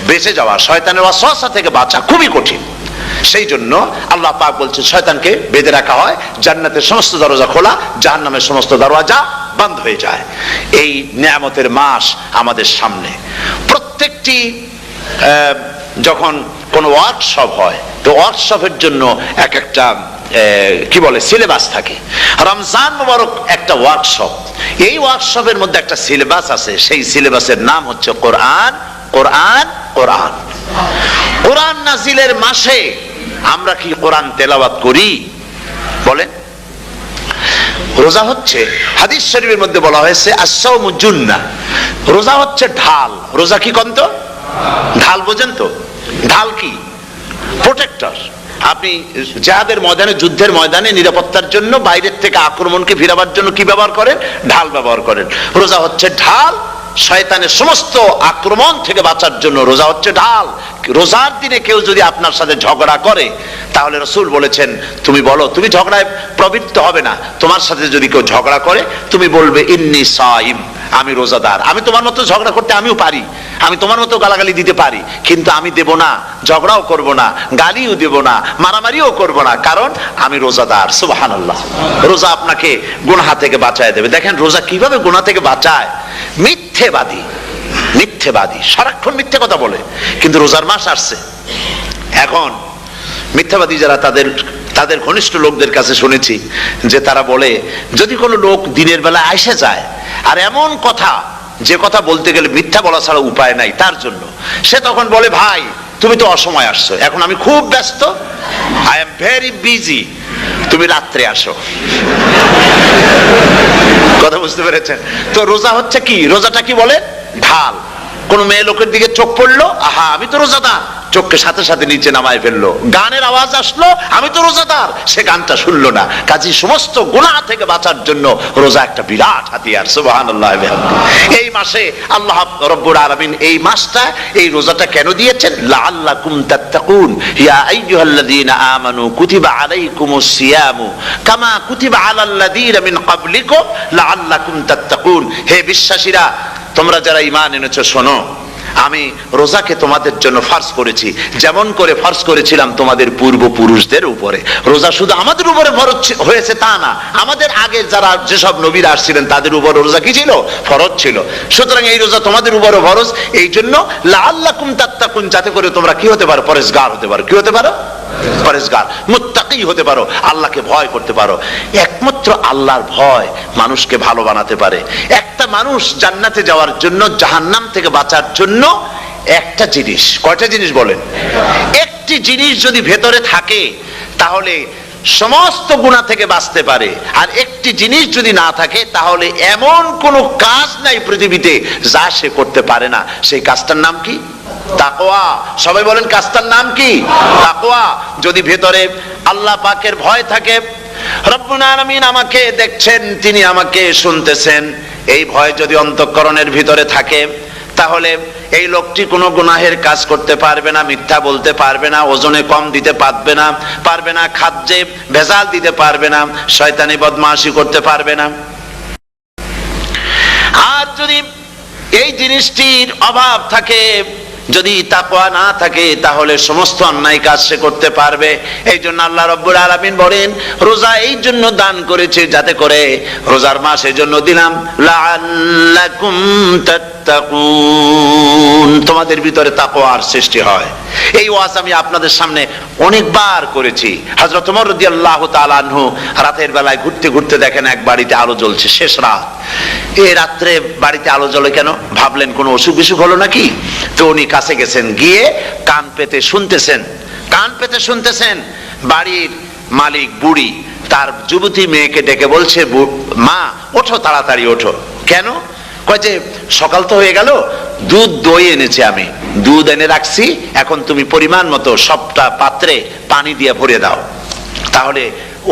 B: বেঁচে যাওয়া, শয়তানের ওয়াসওয়াসা থেকে বাঁচা খুবই কঠিন। সেই জন্য আল্লাহ পাক বলছেন শয়তানকে বেঁধে রাখা হয়, জান্নাতের সমস্ত দরজা খোলা, জাহান্নামের সমস্ত দরজা বন্ধ হয়ে যায়। এই নিয়ামতের মাস আমাদের সামনে। প্রত্যেকটি যখন কোনো ওয়ার্কশপ হয়, তো ওয়ার্কশপের জন্য এক একটা কি বলে সিলেবাস থাকে। রমজান মুবারক একটা ওয়ার্কশপ। এই ওয়ার্কশপের মধ্যে একটা সিলেবাস আছে, সেই সিলেবাসের নাম হচ্ছে কোরআন। কোরআন কোরআন কোরআন নাজিলের মাসে আমরা কি কোরআন তেলাওয়াত করি? বলেন। রোজা হচ্ছে, হাদিস শরীফের মধ্যে বলা হয়েছে আস-সাওমু জুন্নাহ, রোজা হচ্ছে ঢাল। রোজা কি কন্ত? ঢাল। বোঝেন তো ঢাল কি? প্রোটেক্টর। আপনি জিহাদের ময়দানে, যুদ্ধের ময়দানে নিরাপত্তার জন্য, বাইরের থেকে আক্রমণকে ফিরাবার জন্য কি ব্যবহার করেন? ঢাল ব্যবহার করেন। রোজা হচ্ছে ঢাল, শয়তানের সমস্ত আক্রমণ থেকে বাঁচার জন্য রোজা হচ্ছে ঢাল। রোজার দিনে কেউ যদি আপনার সাথে ঝগড়া করে, তাহলে রাসূল বলেছেন তুমি বলো, তুমি ঝগড়ায় প্রবৃত্ত হবে না। তোমার সাথে যদি কেউ ঝগড়া করে, তুমি বলবে ইন্নী সাইম, আমি রোজাদার। আমি তোমার মতো ঝগড়া করতে আমিও পারি, আমি তোমার মতো গালাগালি দিতে পারি, কিন্তু আমি দেব না, ঝগড়াও করব না, গালিও দেব না, মারামারিও করব না, কারণ আমি রোজাদার। সুবহানাল্লাহ। রোজা আপনাকে গুনাহ থেকে বাঁচায় দেবে। দেখেন রোজা কিভাবে গুনাহ থেকে বাঁচায়। মিথ্যেবাদী, মিথ্যেবাদী সারাক্ষণ মিথ্যে কথা বলে, কিন্তু রোজার মাস আসছে। এখন মিথ্যাবাদী যারা, তাদের ঘনিষ্ঠ লোকদের কাছে শুনেছি যে তারা বলে, যদি কোনো লোক দিনের বেলা আইসে যায় আর এমন কথা, যে কথা বলতে গেলে মিথ্যা বলা ছাড়া উপায় নাই তার জন্য, সে তখন বলে ভাই তুমি তো অসময় আসছো, এখন আমি খুব ব্যস্ত, আই এম ভেরি বিজি, তুমি রাত্রে আসো। কথা বুঝতে পেরেছেন তো? রোজা হচ্ছে কি? রোজাটা কি বলে? ঢাল। কোন মেয়ে লোকের দিকে চোখ পড়লো, আহা আমি তো রোজাদার, চোখকে সাথে সাথে নিচে নামায় ফেললো। গানের আওয়াজ আসলো, আমি তো রোজাদার, সে গানটা শুনলো না। কাজী সমস্ত গুনাহ থেকে বাঁচার জন্য রোজা একটা বিরাট হাতিয়ার। সুবহানাল্লাহ। এই মাসে আল্লাহ রব্বুল আলামিন এই মাসটা, এই রোজাটা কেন দিয়েছেন? লাআল্লাকুম তাত্তাকুন, ইয়া আইয়ুহাল্লাযীনা আমানু কুতিবা আলাইকুমুস সিয়ামু কামা কুতিবা আলাল্লাযীনা মিন ক্বাবলিকুম লাআল্লাকুম তাত্তাকুন। হে বিশ্বাসীরা, তোমরা যারা ঈমান এনেছো, শোনো, আমি রোজাকে তোমাদের জন্য ফরজ করেছি, যেমন করে ফরজ করেছিলাম তোমাদের পূর্বপুরুষদের উপরে। রোজা শুধু আমাদের উপরে ফরজ হয়েছে তা না, আমাদের আগে যারা যেসব নবীরা আসছিলেন তাদের উপর রোজা কি ছিল? ফরজ ছিল। সুতরাং এই রোজা তোমাদের উপরে ফরজ, এই জন্য লাআল্লাকুম তাত্তাকুন, যাতে করে তোমরা কি হতে পারো? পরেজগার হতে পারো। কি হতে পারো? পরেজগার, মুত্তাকি হতে পারো, আল্লাহকে ভয় করতে পারো। একমাত্র আল্লাহর ভয় মানুষকে ভালো বানাতে পারে। একটা মানুষ জান্নাতে যাওয়ার জন্য, জাহান্নাম থেকে বাঁচার জন্য একটা জিনিস, কয়টা জিনিস বলেন? একটি জিনিস যদি ভেতরে থাকে তাহলে সমস্ত গুনাহ থেকে বাঁচতে পারে। আর একটি জিনিস যদি না থাকে তাহলে এমন কোনো কাজ নাই পৃথিবীতে যা সে করতে পারে না। সেই কাজটার নাম কি? তাকওয়া। সবাই বলেন, কাজটার নাম কি? তাকওয়া। যদি ভেতরে আল্লাহ পাকের ভয় থাকে, রব্বুল আলামিন আমাকে দেখছেন, তিনি আমাকে শুনতেছেন, এই ভয় যদি অন্তঃকরণের ভিতরে থাকে তাহলে এই লোকটি কোনো গুনাহের কাজ করতে পারবে না, মিথ্যা বলতে পারবে না, ওজনে কম দিতে পারবে না, খাদ্যে ভেজাল দিতে পারবে না, শয়তানি বদমাশি করতে পারবে না। আর যদি এই জিনিসটির অভাব থাকে, যদি তাকওয়া না থাকে, তাহলে সমস্ত অন্যায় কাজ সে করতে পারবে। এই জন্য আল্লাহ রাব্বুল আলামিন বলেন, রোজা এই জন্য দান করেছে যাতে করে, রোজার মাস এই জন্য দিলাম, লাআল্লাকুম তাত্তাকুন, তোমাদের ভিতরে তাকওয়ার সৃষ্টি হয়। এই ওয়াজ আমি আপনাদের সামনে অনেকবার করেছি। হযরত ওমর রাদিয়াল্লাহু তাআলা আনহু রাতের বেলায় ঘুরতে ঘুরতে দেখেন এক বাড়িতে আলো জ্বলছে, শেষ রাত। এই রাত্রে বাড়িতে আলো জ্বলে কেন? ভাবলেন কোনো অসুখ বিসুখ হলো নাকি। তো উনি কাছে গেছেন, গিয়ে কান পেতে শুনতেছেন। বাড়ির মালিক বুড়ি তার যুবতী মেয়েকে ডেকে বলছে, মা ওঠো, তাড়াতাড়ি ওঠো। কেন? কয় যে সকাল তো হয়ে গেল, দুধ দই এনেছি, আমি দুধ এনে রাখছি, এখন তুমি পরিমাণ মতো সবটা পাত্রে পানি দিয়ে ভরে দাও, তাহলে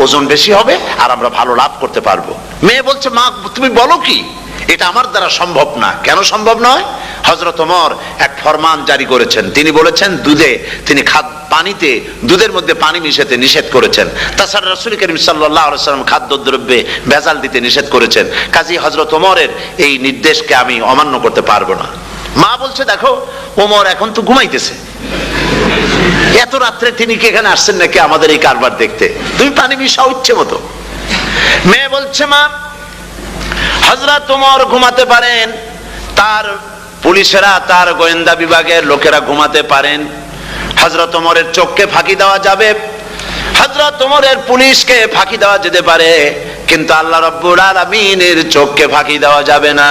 B: ওজন বেশি হবে আর আমরা ভালো লাভ করতে পারবো। মেয়ে বলছে, মা তুমি বলো কি, এটা আমার দ্বারা সম্ভব না। কেন সম্ভব নয়? হযরত ওমর এক ফরমান জারি করেছেন, তিনি বলেছেন তিনি পানিতে, দুধের মধ্যে পানি মিশাতে নিষেধ করেছেন। তাছাড়া রাসূল করিম সাল্লাল্লাহু আলাইহি ওয়াসাল্লাম খাদ্যদ্রব্যে ভেজাল দিতে নিষেধ করেছেন। কাজী হযরত ওমরের এই নির্দেশকে আমি অমান্য করতে পারবো না। মা বলছে, দেখো ওমর এখন তো ঘুমাইতেছে, এত রাত্রে তিনি কি এখানে আসছেন নাকি আমাদের এই কারবার দেখতে? তুমি পানি মিশাও ইচ্ছে মতো। মেয়ে বলছে, মা হযরত ওমর ঘুমাতে পারেন, তার পুলিশেরা, তার গোয়েন্দা বিভাগের লোকেরা ঘুমাতে পারেন, হযরত ওমরের চোখকে ফাঁকি দেওয়া যাবে, হযরত ওমরের পুলিশকে ফাঁকি দেওয়া যেতে পারে, কিন্তু আল্লাহ রাব্বুল আলামিনের চোখকে ফাঁকি দেওয়া যাবে না।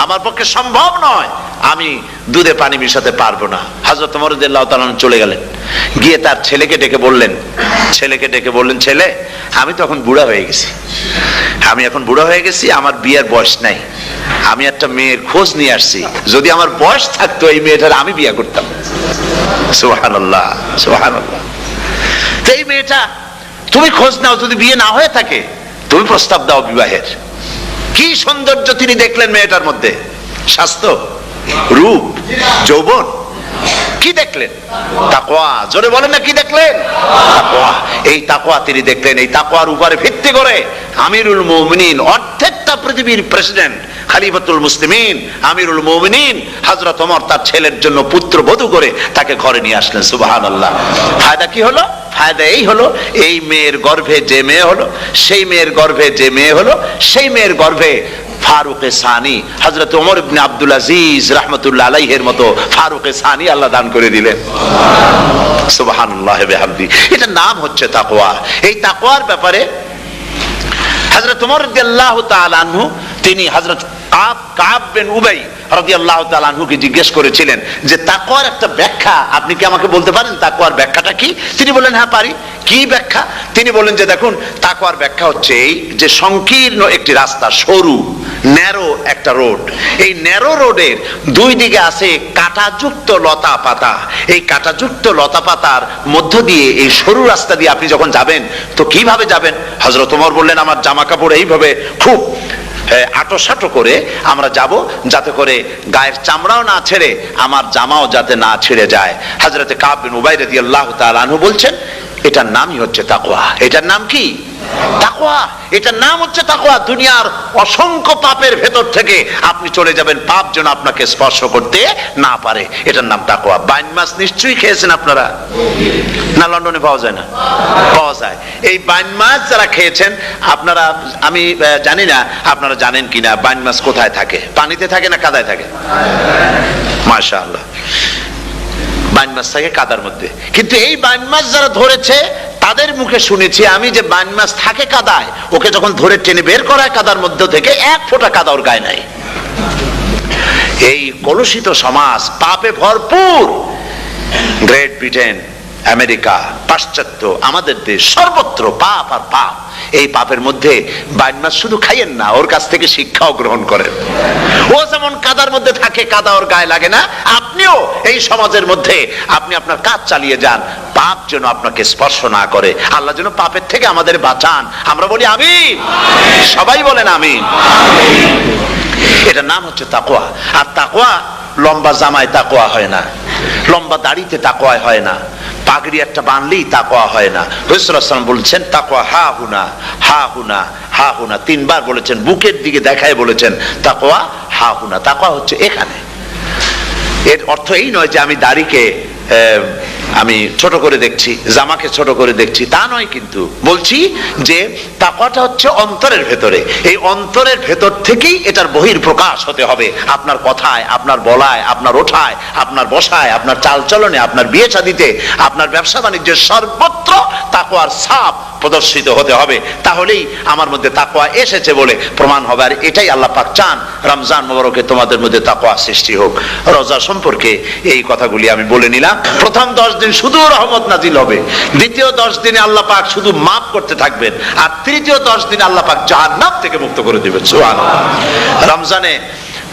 B: আমার পক্ষে সম্ভব নয়, আমি দুধে পানি মিশাতে পারবো না। হযরত ওমর রাদিয়াল্লাহু তাআলা চলে গেলেন, গিয়ে তার ছেলেকে ডেকে বললেন, ছেলে আমি তো এখন বুড়া হয়ে গেছি, আমার বিয়ের বয়স নাই, আমি একটা মেয়ের খোঁজ নিয়ে আসছি, যদি আমার বয়স থাকতো এই মেয়েটার আমি বিয়ে করতাম। সুবহানাল্লাহ, সুবহানাল্লাহ। এই মেয়েটা তুমি খোঁজ নাও, যদি বিয়ে না হয়ে থাকে তুমি প্রস্তাব দাও বিবাহের। কি সৌন্দর্য তিনি দেখলেন মেয়েটার মধ্যে, স্বাস্থ্য, রূপ, যৌবন, কি দেখলেন? তাকওয়া। জোরে বলেন না, কি দেখলেন? তাকওয়া। এই তাকওয়া তিনি দেখলেন। এই তাকওয়ার উপরে ভিত্তি করে আমিরুল মুমিনিন, অর্ধেকটা পৃথিবীর প্রেসিডেন্ট, খলিফাতুল মুসলিমিন, আমিরুল মুমিনিন হযরত ওমর তার ছেলের জন্য পুত্রবধূ করে তাকে ঘরে নিয়ে আসলেন। সুবহানাল্লাহ। ফায়দা কি হলো? ফায়দা এই হলো, এই মেয়ের গর্ভে যে মেয়ে হলো, সেই মেয়ের গর্ভে ফারুকে সানি, হযরত ওমর ইবনে আব্দুল আজিজ রাহমাতুল্লাহ আলাইহির মতো ফারুকে সানি আল্লাহ দান করে দিলেন। সুবহানাল্লাহ বিহামদি। এটা নাম হচ্ছে তাকওয়া। এই তাকওয়ার ব্যাপারে হযরত ওমর রাদিয়াল্লাহু তাআলা আনহু তিনি হযরত কাব বিন উবাই রাদিয়াল্লাহু তাআলা আনহুকে জিজ্ঞেস করেছিলেন যে তাকওয়ার একটা ব্যাখ্যা আপনি কি আমাকে বলতে পারেন, তাকওয়ার ব্যাখ্যাটা কি? তিনি বললেন, হ্যাঁ পারি। কি ব্যাখ্যা? তিনি বললেন যে দেখুন, তাকওয়ার ব্যাখ্যা হচ্ছে এই যে সংকীর্ণ একটি রাস্তা, সরু ন্যারো একটা রোড, এই ন্যারো রোডের দুই দিকে আছে কাঁটাযুক্ত লতা পাতা। এই কাঁটাযুক্ত লতা পাতার মধ্য দিয়ে এই সরু রাস্তা দিয়ে আপনি যখন যাবেন তো কিভাবে যাবেন? হযরত ওমর বললেন, আমার জামা কাপড় এইভাবে খুব আটোসাটো করে আমরা যাব, যাতে করে গায়ের চামড়াও না ছেড়ে আমার জামাও যাতে না ছিঁড়ে যায়। হযরতে কাব বিন উবাই রাদিয়াল্লাহু তাআলা আনহু বলছেন, এটার নামই হচ্ছে তাকওয়া। এটার নাম কি? তাকওয়া। এটার নাম হচ্ছে তাকওয়া। দুনিয়ার অসংখ্য পাপের ভেতর থেকে আপনি চলে যাবেন, পাপ যেন আপনাকে স্পর্শ করতে না পারে। এটার নাম তাকওয়া। বাইন মাছ নিশ্চয়ই খেয়েছেন আপনারা, না লন্ডনে পাওয়া যায় না? পাওয়া যায়। এই বাইন মাছ যারা খেয়েছেন আপনারা, আমি জানি না আপনারা জানেন কিনা, বাইন মাছ কোথায় থাকে? পানিতে থাকে না কাদায় থাকে? মাশাআল্লাহ, বাইন মাছ থাকে কাদার মধ্যে। কিন্তু এই বাইন মাছ যারা ধরেছে তাদের মুখে শুনেছি আমি যে বাইন মাছ থাকে কাদায়, ওকে যখন ধরে টেনে বের করা হয় কাদার মধ্যে থেকে, এক ফোঁটা কাদা ওর গায়ে নাই। এই কলুষিত সমাজ, পাপে ভরপুর। গ্রেট ব্রিটেন, আমেরিকা, পাশ্চাত্য, আমাদের দেশ, সর্বত্র পাপ আর পাপ। এই পাপের মধ্যে বাইন মাছ শুধু খাইয়েন না, ওর কাছ থেকে শিক্ষাও গ্রহণ করেন। ও যেমন কাদার মধ্যে থাকে, কাদা ওর গায়ে লাগে না, আপনিও এই সমাজের মধ্যে আপনি আপনার কাজ চালিয়ে যান, পাপ যেন আপনাকে স্পর্শ না করে। আল্লাহ যেন পাপের থেকে আমাদের বাঁচান। আমরা বলি আমিন, সবাই বলেন আমিন। এটার নাম হচ্ছে তাকওয়া। আর তাকওয়া লম্বা জামায় তাকওয়া হয় না, লম্বা দাড়িতে তাকওয়া হয় না, পাগড়ি একটা বানলেই তাকওয়া হয় না। রাসূলুল্লাহ সাল্লাল্লাহু আলাইহি ওয়াসাল্লাম বলছেন তাকওয়া হা হুনা, হা হুনা, হা হুনা, তিনবার বলেছেন, বুকের দিকে দেখায় বলেছেন তাকওয়া হা হুনা। তাকওয়া হচ্ছে এখানে। এর অর্থ এই নয় যে আমি দাড়িকে আমি ছোট করে দেখছি, জামাকে ছোট করে দেখছি, তা নয়। কিন্তু বলছি যে তাকওয়াটা হচ্ছে অন্তরের ভেতরে। এই অন্তরের ভেতর থেকেই এটার বহির প্রকাশ হতে হবে। আপনার কথায়, আপনার বলায়, আপনার ওঠায়, আপনার বসায়, আপনার চালচলনে, আপনার বিয়ে শাদীতে, আপনার ব্যবসা বাণিজ্যের সর্বত্র তাকওয়ার ছাপ প্রদর্শিত হতে হবে। তাহলেই আমার মধ্যে তাকওয়া এসেছে বলে প্রমাণ হবে। আর এটাই আল্লাহ পাক চান, রমজান মুবারকে তোমাদের মধ্যে তাকওয়া সৃষ্টি হোক। রোজা সম্পর্কে এই কথাগুলি আমি বলে নিলাম। প্রথম 10 দিন শুধু রহমত নাজিল হবে, দ্বিতীয় 10 দিনে আল্লাহ পাক শুধু মাফ করতে থাকবেন, আর তৃতীয় 10 দিনে আল্লাহ পাক জাহান্নাম থেকে মুক্ত করে দিবেন। সুবহানাল্লাহ। রমজানে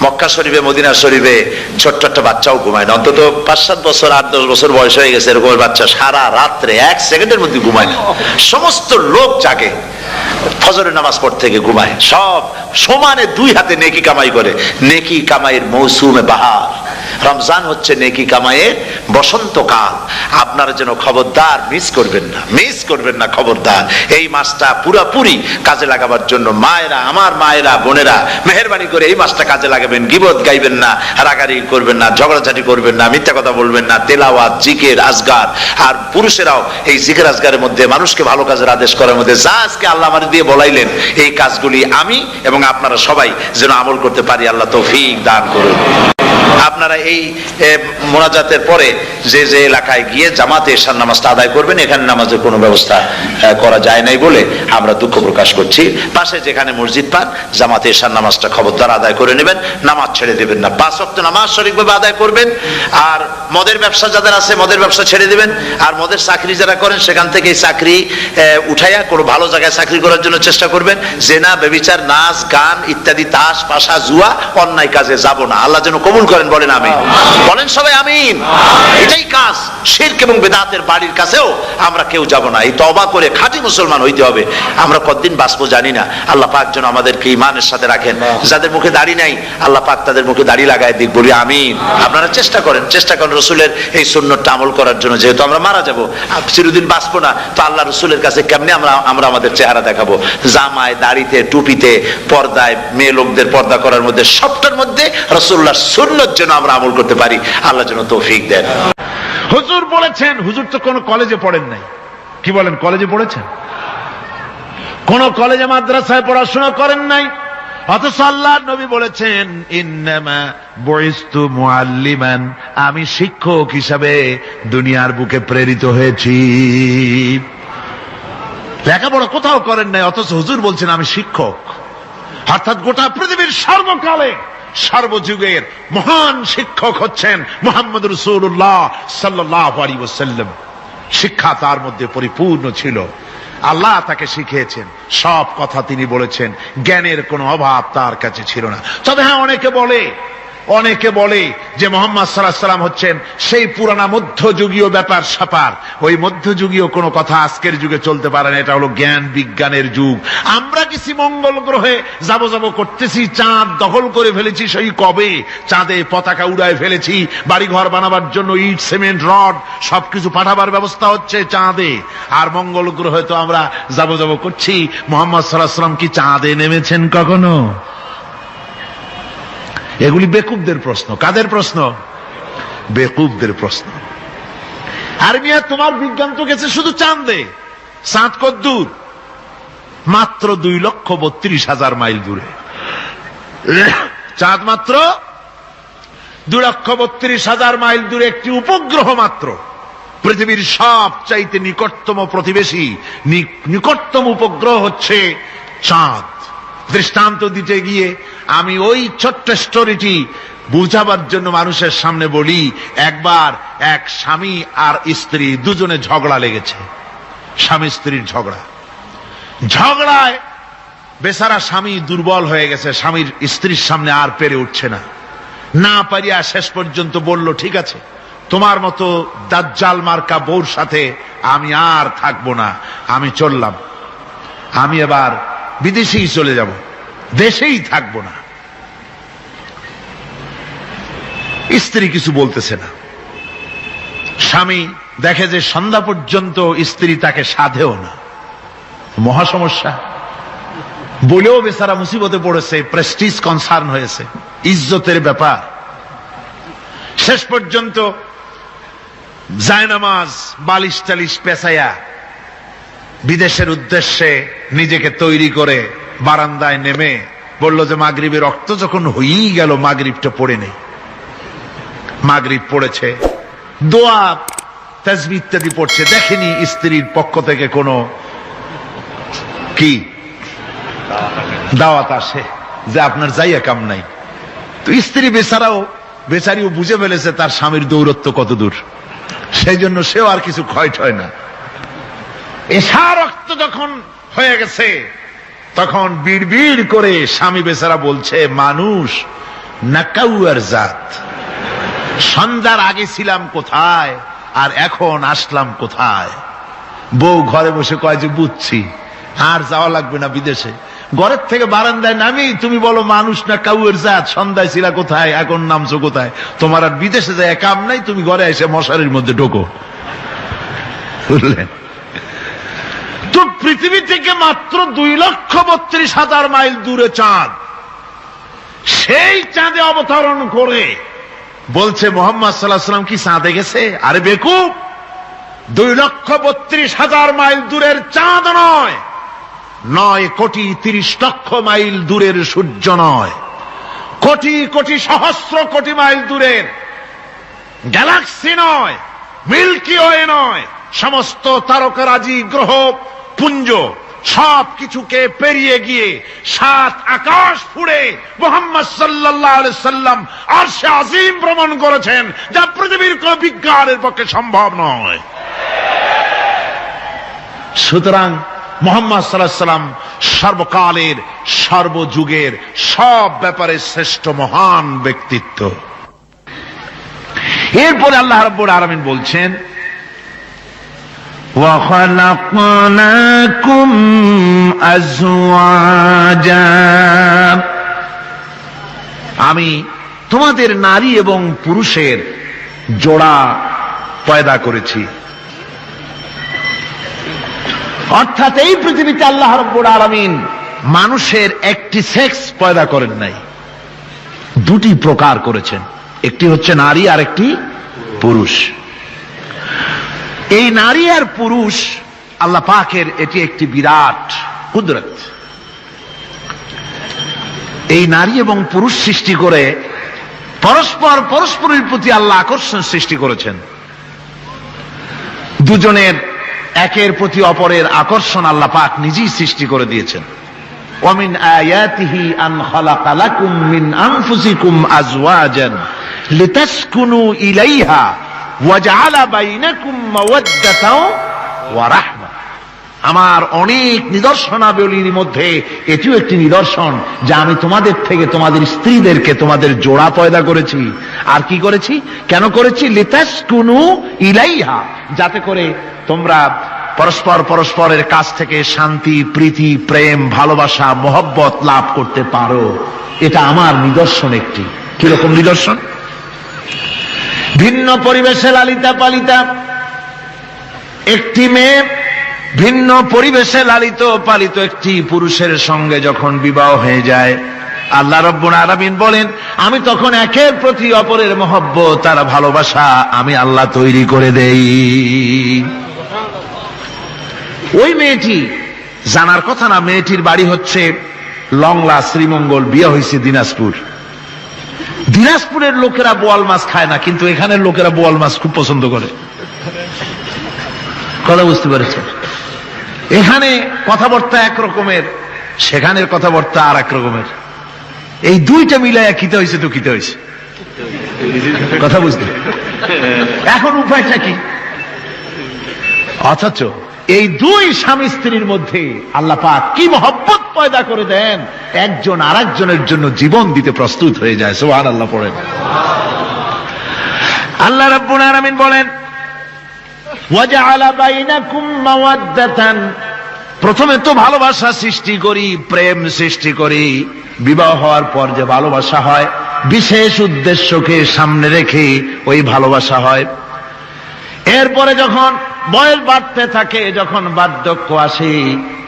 B: মক্কা শরীফে, মদিনা শরীফে ছোট্ট একটা বাচ্চাও ঘুমায় না। অন্তত 5-7 বছর, 8-10 বছর বয়স হয়ে গেছে এরকম বাচ্চা সারা রাত্রে 1 সেকেন্ডের মধ্যে ঘুমায় না। সমস্ত লোক জাগে, ফজরের নামাজ পড়তে থেকে ঘুমায়, সব সমানে 2 হাতে নেকি কামাই করে। নেকি কামাইয়ের মৌসুমে বাহার। রমজান হচ্ছে নেকি কামাইয়ের বসন্তকাল। আপনারা যেন খবরদার মিস করবেন না, মিস করবেন না, খবরদার। এই মাসটা পুরাপুরি কাজে লাগাবার জন্য মায়েরা, আমার মায়েরা, বোনেরা, মেহেরবানি করে এই মাসটা কাজে লাগাবেন। গীবত গাইবেন না, রাগারাগি করবেন না, ঝগড়াঝাটি করবেন না, মিথ্যা কথা বলবেন না, তেলাওয়াত, জিকির, আজগার। আর পুরুষেরাও এই জিকির আজগারের মধ্যে, মানুষকে ভালো কাজের আদেশ করার মধ্যে যা আজকে আল্লাহ আমার দিয়ে বলাইলেন, এই কাজগুলি আমি এবং আপনারা সবাই যেন আমল করতে পারি। আল্লাহ তৌফিক দান করুন। আপনারা এই মোনাজাতের পরে যে যে এলাকায় গিয়ে জামাতে এশার নামাজটা আদায় করবেন, এখানে নামাজের কোনো ব্যবস্থা করা যায় নাই বলে আমরা দুঃখ প্রকাশ করছি। পাশে যেখানে মসজিদ পান, জামাতে এশার নামাজটা খবরদার আদায় করে নেবেন, নামাজ ছেড়ে দেবেন না। 5 ওয়াক্ত নামাজ সঠিকভাবে আদায় করবেন। আর মদের ব্যবসা যাদের আছে, মদের ব্যবসা ছেড়ে দিবেন। আর মদের চাকরি যারা করেন, সেখান থেকে এই চাকরি উঠাইয়া কোনো ভালো জায়গায় চাকরি করার জন্য চেষ্টা করবেন। জেনা, ব্যভিচার, নাচ, গান ইত্যাদি, তাস, পাশা, জুয়া, অন্যায় কাজে যাব না। আল্লাহ যেন কবুল করেন, বলেন আমিন। বলেন সবাই আমিন। এটাই কাজ। শিরক এবং বিদআতের বাড়ির কাছেও আমরা কেউ যাব না। এই তওবা করে খাঁটি মুসলমান হইতে হবে। আমরা কতদিন বাঁচবো জানি না। আল্লাহ পাক যেন আমাদেরকে ঈমানের সাথে রাখেন। যাদের মুখে দাড়ি নাই, আল্লাহ পাক তাদের মুখে দাড়ি লাগায় দিক, বলি আমিন। আপনারা চেষ্টা করেন রসুলের এই সুন্নতটা আমল করার জন্য। যেহেতু আমরা মারা যাব, চিরদিন বাঁচবো না, তো আল্লাহ রসুলের কাছে কেমনে আমরা আমাদের চেহারা দেখাবো? জামায়, দাড়িতে, টুপিতে, পর্দায়, মেয়ে লোকদের পর্দা করার মধ্যে, সবটার মধ্যে রাসূলুল্লাহর সুন্নত যেন আমরা আমল করতে পারি। আল্লাহ যেন তৌফিক দেন।
A: হুজুর বলেছেন, হুজুর তো কোন কলেজে পড়েন নাই। কি বলেন, কলেজে পড়েছেন? কোন কলেজে মাদ্রাসায় পড়াশোনা করেন নাই। অথচ আল্লাহর নবী বলেছেন, ইন্নামা বুইস্তু মুআল্লিমান, আমি শিক্ষক হিসাবে দুনিয়ার বুকে প্রেরিত হয়েছি। লেখাপড়া কোথাও করেন নাই, অথচ হুজুর বলছেন আমি শিক্ষক। অর্থাৎ গোটা পৃথিবীর সর্বকালে, সর্বযুগের মহান শিক্ষক হচ্ছেন মুহাম্মদ রাসূলুল্লাহ সাল্লাল্লাহু আলাইহি ওয়াসাল্লাম। শিক্ষা তার মধ্যে পরিপূর্ণ ছিল। আল্লাহ তাকে শিখিয়েছেন, সব কথা তিনি বলেছেন, জ্ঞানের কোনো অভাব তার কাছে ছিল না। তবে হ্যাঁ, অনেকে বলে অনেকে বলে যে মুহাম্মদ সাল্লাল্লাহু আলাইহি সাল্লাম হচ্ছেন সেই পুরানা মধ্যযুগীয় ব্যাপার স্যাপার। ওই মধ্যযুগীয় কোনো কথা আজকের যুগে চলতে পারে না, এটা হলো জ্ঞান বিজ্ঞানের যুগ। আমরা কিছু মঙ্গল গ্রহে যাব করতেছি, চাঁদ দখল করে ফেলেছি সেই কবে, চাঁদে পতাকা উড়ায় ফেলেছি, বাড়িঘর বানাবার জন্য ইট সিমেন্ট রড সবকিছু পাঠাবার ব্যবস্থা হচ্ছে চাঁদে। আর মঙ্গল গ্রহে তো আমরা যাব করছি। মুহাম্মদ সাল্লাল্লাহু আলাইহি সাল্লাম কি চাঁদে নেমেছেন কখনো? এগুলি বেকুবদের প্রশ্ন। কাদের প্রশ্ন? বেকুবদের প্রশ্ন। আর মিয়া তোমার বিজ্ঞান তো গেছে শুধু চাঁদে। চাঁদ কত দূর? মাত্র 2,32,000 মাইল দূরে। চাঁদ মাত্র 2,32,000 মাইল দূরে একটি উপগ্রহ মাত্র। পৃথিবীর সবচাইতে নিকটতম প্রতিবেশী, নিকটতম উপগ্রহ হচ্ছে চাঁদ। দৃষ্টান্ত দিতে গিয়ে আমি ওই ছোট্ট স্টোরিটি বুঝাবার জন্য মানুষের সামনে বলি। একবার এক স্বামী আর স্ত্রী দুজনে ঝগড়া লেগেছে, স্বামী স্ত্রীর ঝগড়ায় বেচারা স্বামী দুর্বল হয়ে গেছে, স্বামীর স্ত্রীর সামনে আর পেরে উঠছে না পারিয়া শেষ পর্যন্ত বলল, ঠিক আছে, তোমার মতো দাজ্জাল মার্কা বউর সাথে আমি আর থাকবো না, আমি চললাম, আমি এবার বিদেশেই চলে যাব, দেশেই থাকবো না। স্ত্রী কিছু বলতেছে না। স্বামী দেখে যে সন্ধ্যা পর্যন্ত স্ত্রী তাকে সাধেও না, মহা সমস্যা। বলেও বেচারা মুসিবতে পড়েছে, প্রেস্টিজ কনসার্ন হয়েছে, ইজ্জতের ব্যাপার। শেষ পর্যন্ত জায়নামাজ বালিশ টালিশ পেঁচাইয়া বিদেশের উদ্দেশ্যে নিজেকে তৈরি করে বারান্দায় নেমে বলল যে মাগরিবের রক্ত যখন হয়েই গেল, মাগরিবটা পড়ে নেই। মাগরিব পড়েছে, দোয়া তাসবিহ ইত্যাদি পড়ছে, দেখেনি স্ত্রীর পক্ষ থেকে কোনো কি দাওয়াত আসে যে আপনার যাইয়া কাম নাই। তো স্ত্রী বেচারিও বুঝে ফেলেছে তার স্বামীর দৌরত্ব কত দূর, সেই জন্য সেও আর কিছু ক্ষয় ঠয় না। এশা রক্ত যখন হয়ে গেছে তখন বিড়বিড় করে স্বামী বেচারা বলছে, মানুষ নাকাউয়ার জাত, সন্ধ্যার আগে ছিলাম কোথায় আর এখন আসলাম কোথায়। বউ ঘরে বসে কয় যে বুঝছি, আর যাওয়া লাগবে না বিদেশে। ঘরের থেকে বারান্দায় নামি তুমি বলো মানুষ না কাউয়ের জাত, সন্ধ্যায় ছিলা কোথায় এখন নামছো কোথায়, তোমার আর বিদেশে যায় কাম নাই, তুমি ঘরে এসে মশারির মধ্যে ঢোকো। বুঝলেন? তো পৃথিবী থেকে মাত্র 2,32,000 মাইল দূরে চাঁদ, সেই চাঁদে অবতরণ করে বলছে মুহাম্মদ সাল্লাল্লাহু আলাইহি ওয়াসাল্লাম কি চাঁদে গেছে? আরে বেকুব, 2,32,000 মাইল দূরের চাঁদ নয়, 9,30,00,000 মাইল দূরের সূর্য নয়, কোটি কোটি সহস্র কোটি মাইল দূরের গ্যালাক্সি নয়, মিল্কি ওয়ে নয়, সমস্ত তারকারাজি গ্রহ পুঞ্জ সব কিছুকে পেরিয়ে গিয়ে 7 আকাশ ফুড়ে মুহাম্মদ সাল্লাল্লাহু আলাইহি সাল্লাম আরশে আজিম ভ্রমণ করেছেন, যা পৃথিবীর কোন বিজ্ঞানের পক্ষে সম্ভব নয়। সুতরাং মুহাম্মদ সাল্লাল্লাহু আলাইহি সাল্লাম সর্বকালের সর্বযুগের সব ব্যাপারে শ্রেষ্ঠ মহান ব্যক্তিত্ব। এরপরে আল্লাহ রাব্বুল আলামিন বলছেন, وَخَلَقْنَاكُمْ أَزْوَاجًا, আমি তোমাদের নারী এবং পুরুষের জোড়া পয়দা করেছি। অর্থাৎ এই পৃথিবীতে আল্লাহ রাব্বুল আলামিন মানুষের একটি সেক্স পয়দা করেন নাই, দুটি প্রকার করেছেন, একটি হচ্ছে নারী আর একটি পুরুষ। এই নারী আর পুরুষ আল্লাহ পাকের এটি একটি বিরাট কুদরত। এই নারী এবং পুরুষ সৃষ্টি করে পরস্পরের প্রতি আল্লাহ আকর্ষণ সৃষ্টি করেছেন। দুজনের একের প্রতি অপরের আকর্ষণ আল্লাহ পাক নিজেই সৃষ্টি করে দিয়েছেন। ওয়ামিন আয়াতিহি আন খালাকা লাকুম মিন আনফুসিকুম আজওয়াজান লিতাসকুনু ইলাইহা ওয়াজআলা বাইনাকুম মাওয়াদ্দাতাও ওয়া রাহমা। আমার অনেক নিদর্শনাবলীর মধ্যে এটিও একটি নিদর্শন যে আমি তোমাদের থেকে তোমাদের স্ত্রীদেরকে তোমাদের জোড়া পয়দা করেছি। আর কি করেছি, কেন করেছি? লিতাসকুনু ইলাইহা, যাতে করে তোমরা পরস্পর পরস্পরের কাছ থেকে শান্তি, প্রীতি, প্রেম, ভালোবাসা, মহব্বত লাভ করতে পারো। এটা আমার নিদর্শন একটি। কিরকম নিদর্শন? ভিন্ন পরিবেশে লালিতা পালিতা একটি মেয়ে ভিন্ন পরিবেশে লালিত পালিত একটি পুরুষের সঙ্গে যখন বিবাহ হয়ে যায়, আল্লাহ রাব্বুল আলামিন বলেন আমি তখন একের প্রতি অপরের মহব্বত আর ভালোবাসা আমি আল্লাহ তৈরি করে দেই। ওই মেয়েটি জানার কথা না, মেয়েটির বাড়ি হচ্ছে লংলা, শ্রীমঙ্গল, বিয়ে হয়েছে দিনাজপুর। দিনাজপুরের লোকেরা বোয়াল মাছ খায় না, কিন্তু এখানের লোকেরা বোয়াল মাছ খুব পছন্দ করে। কথা বুঝতে পেরেছে? এখানে কথাবার্তা এক রকমের, সেখানের কথাবার্তা আর এক রকমের। এই দুইটা মিলাইয়া কিতে হয়েছে তো কিতে হয়েছে, কথা বুঝতে। এখন উপায়টা কি? অথচ এই দুই স্বামী স্ত্রীর মধ্যে আল্লাহ পাক কি মহব্বত পয়দা করে দেন, একজন আর একজনের জন্য জীবন দিতে প্রস্তুত হয়ে যায়। সুবহানাল্লাহ পড়েন। আল্লাহ রাব্বুল আলামিন বলেন ওয়াজআলা বাইনাকুম মাওয়াদ্দাতান, প্রথমে তো ভালোবাসা সৃষ্টি করি, প্রেম সৃষ্টি করি। বিবাহ হওয়ার পর যে ভালোবাসা হয়, বিশেষ উদ্দেশ্যকে সামনে রেখে ওই ভালোবাসা হয়। এরপরে যখন বয়স বাড়তে থাকে, যখন বার্ধক্য আসে,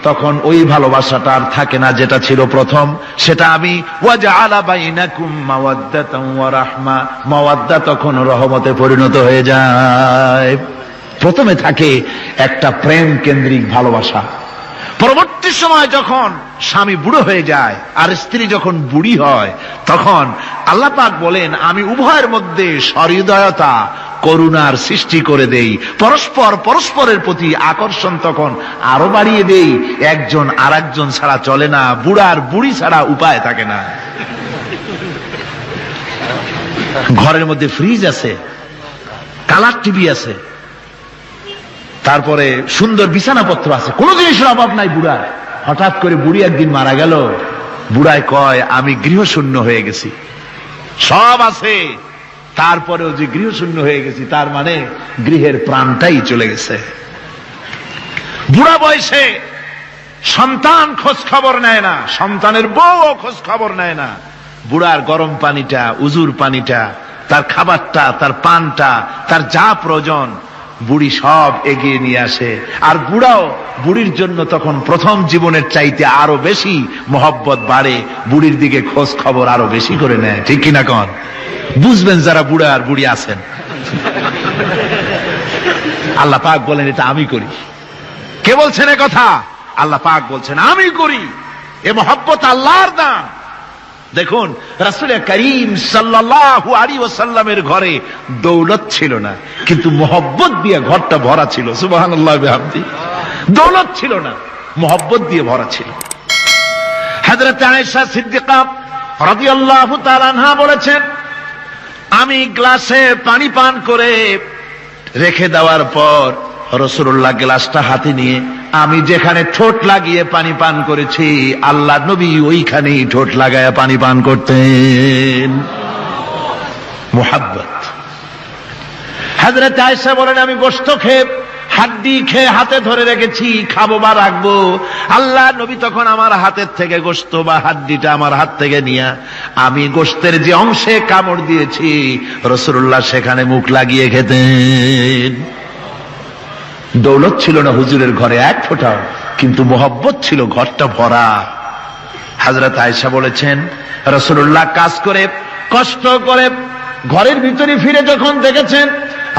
A: তখন ওই ভালোবাসাটা আর থাকে না যেটা ছিল প্রথম। সেটা আমি ওয়াজআলা বাইনাকুম মাওয়াদ্দাতান ওয়া রাহমা, মাওয়াদ্দা তখন রহমতে পরিণত হয়ে যায়। প্রথমে থাকে একটা প্রেম কেন্দ্রিক ভালোবাসা। পরবর্তী সময় যখন স্বামী বুড়ো হয়ে যায় আর স্ত্রী যখন বুড়ি হয়, তখন আল্লাহ পাক বলেন আমি উভয়ের মধ্যে সহৃদয়তা, করুণার সৃষ্টি করে দেই। পরস্পর পরস্পরের প্রতি আকর্ষণ তখন আরো বাড়িয়ে দেই। একজন আর একজন ছাড়া চলে না, বুড়ার বুড়ি ছাড়া উপায় থাকে না। ঘরের মধ্যে ফ্রিজ আছে, কালার টিভি আছে, তারপরে সুন্দর বিছানাপত্র আছে, কোন জিনিসের অভাব নাই বুড়ার। হঠাৎ করে বুড়ি একদিন মারা গেল, বুড়ায় কয় আমি গৃহশূন্য হয়ে গেছি। সব আছে, তারপরেও যে গৃহশূন্য হয়ে গেছি, তার মানে গৃহের প্রাণটাই চলে গেছে। বুড়া বয়সে সন্তান খোঁজ খবর নেয় না, সন্তানের বউ খোঁজ খবর নেয় না। বুড়ার গরম পানিটা, উজুর পানিটা, তার খাবারটা, তার পানটা, তার যা প্রয়োজন বুড়ি সব এগিয়ে নিয়ে আসে। আর বুড়াও বুড়ির জন্য তখন প্রথম জীবনের চাইতে আরো বেশি মহব্বত বাড়ে, বুড়ির দিকে খোঁজ খবর আরো বেশি করে নেয়। ঠিক কিনা কন? বুঝবেন যারা বুড়া আর বুড়ি আছেন। আল্লাহ পাক বলেন এটা আমি করি। কে বলছেন এ কথা? আল্লাহ পাক বলছেন আমি করি। এ মহব্বত আল্লাহর দান। দেখুন রাসূল করিম সাল্লাল্লাহু আলাইহি ওয়াসাল্লামের ঘরে দৌলত ছিল না, কিন্তু মহব্বত দিয়ে ঘরটা ভরা ছিল। সুবহানাল্লাহ বিহামদি। দৌলত ছিল না, মহব্বত দিয়ে ভরা ছিল। হযরত আয়েশা সিদ্দিকা রাদিয়াল্লাহু তাআলা আনহা বলেছেন আমি গ্লাসে পানি পান করে রেখে দেওয়ার পর রাসূলুল্লাহ গ্লাসটা হাতে নিয়ে আমি যেখানে ঠোঁট লাগিয়ে পানি পান করেছি, আল্লাহ নবী ওইখানেই ঠোঁট লাগায়া পানি পান করতেন। মুহাব্বত। হযরত আয়েশা বলেন আমি গোশত খেয়ে, হাড্ডি খেয়ে হাতে ধরে রেখেছি, খাবো বা রাখবো। আল্লাহ নবী তখন আমার হাতের থেকে গোশত বা হাড্ডিটা আমার হাত থেকে নিয়ে আমি গোশতের যে অংশে কামড় দিয়েছি, রাসূলুল্লাহ সেখানে মুখ লাগিয়ে খেতেন। দৌলত ছিল না হুজুরের ঘরে এক ফোঁটাও, কিন্তু মহব্বত ছিল ঘরটা ভরা। হযরত আয়েশা বলেছেন রাসূলুল্লাহ কাজ করে কষ্ট করে ঘরের ভিতরে ফিরে যখন দেখেছেন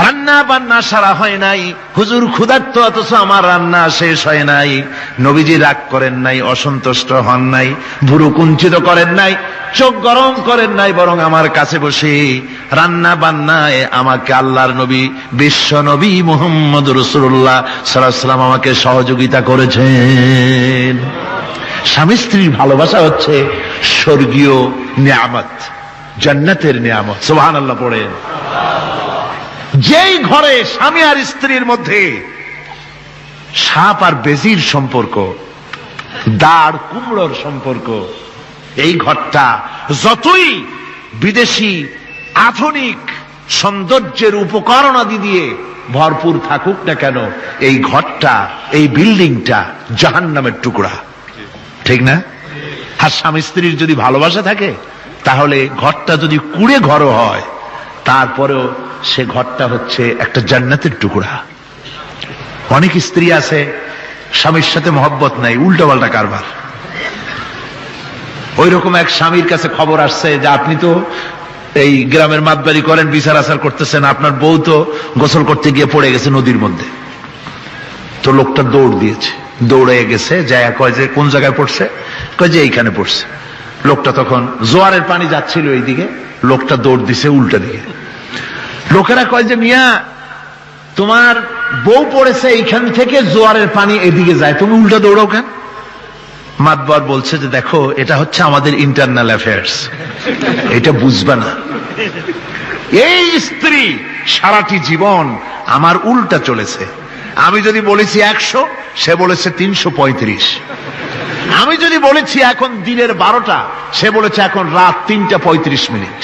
A: রান্না বান্না সারা হয় নাই, হুজুর ক্ষুধার্ত অথচ আমার রান্না শেষ হয় নাই, নবীজি রাগ করেন নাই, অসন্তুষ্ট হন নাই, ভুরু কুঞ্চিত করেন নাই, চোখ গরম করেন নাই, বরং আমার কাছে বসে রান্না বান্নায় আমাকে আল্লাহর নবী, বিশ্ব নবী মুহাম্মদ রাসূলুল্লাহ সাল্লাল্লাহু আলাইহি ওয়াসাল্লাম আমাকে সহযোগিতা করেছেন। স্বামী স্ত্রীর ভালোবাসা হচ্ছে স্বর্গীয় নিয়ামত, জান্নাতের নিয়ামত। সুবহানাল্লাহ পড়েন। যেই ঘরে স্বামী আর স্ত্রীর মধ্যে সাপ আর বেজির সম্পর্ক, দাঁড় কুমড়োর সম্পর্ক। এই ঘরটা যতই বিদেশি আধুনিক সৌন্দর্যের উপকরণাদি দিয়ে ভরপুর থাকুক না কেন, এই ঘরটা, এই বিল্ডিংটা জাহান্নামের টুকরা, ঠিক না? আর স্বামী স্ত্রীর যদি ভালোবাসা থাকে, তাহলে ঘরটা যদি কুড়ে ঘরও হয়, তারপরেও সে ঘরটা হচ্ছে একটা জান্নাতের টুকরা। অনেক স্ত্রী আছে স্বামীর সাথে মহব্বত নাই, উল্টোপাল্টা কারবার। ওই রকম এক স্বামীর কাছে খবর আসছে যে আপনি তো এই গ্রামের মাতবাড়ি করেন, বিচার আচার করতেছেন, আপনার বউ তো গোসল করতে গিয়ে পড়ে গেছে নদীর মধ্যে। তো লোকটা দৌড় দিয়েছে, দৌড়ে গেছে, যায় কয় যে কোন জায়গায় পড়ছে, কয় যে এইখানে পড়ছে। লোকটা তখন জোয়ারের পানি যাচ্ছিল এইদিকে, লোকটা দৌড় দিছে উল্টা দিকে। লোকেরা কয় যে মিয়া তোমার বউ পড়েছে এইখান থেকে, জোয়ারের পানি এদিকে যায়, তুমি উল্টা দৌড়াও কেন? মাতবার বলছে যে দেখো, এটা হচ্ছে আমাদের ইন্টারনাল অ্যাফেয়ার্স, এটা বুঝবা না। এই স্ত্রী সারাটি জীবন আমার উল্টা চলেছে। আমি যদি বলেছি 100, সে বলেছে 335। আমি যদি বলেছি এখন দিনের 12টা, সে বলেছে এখন রাত 3:35।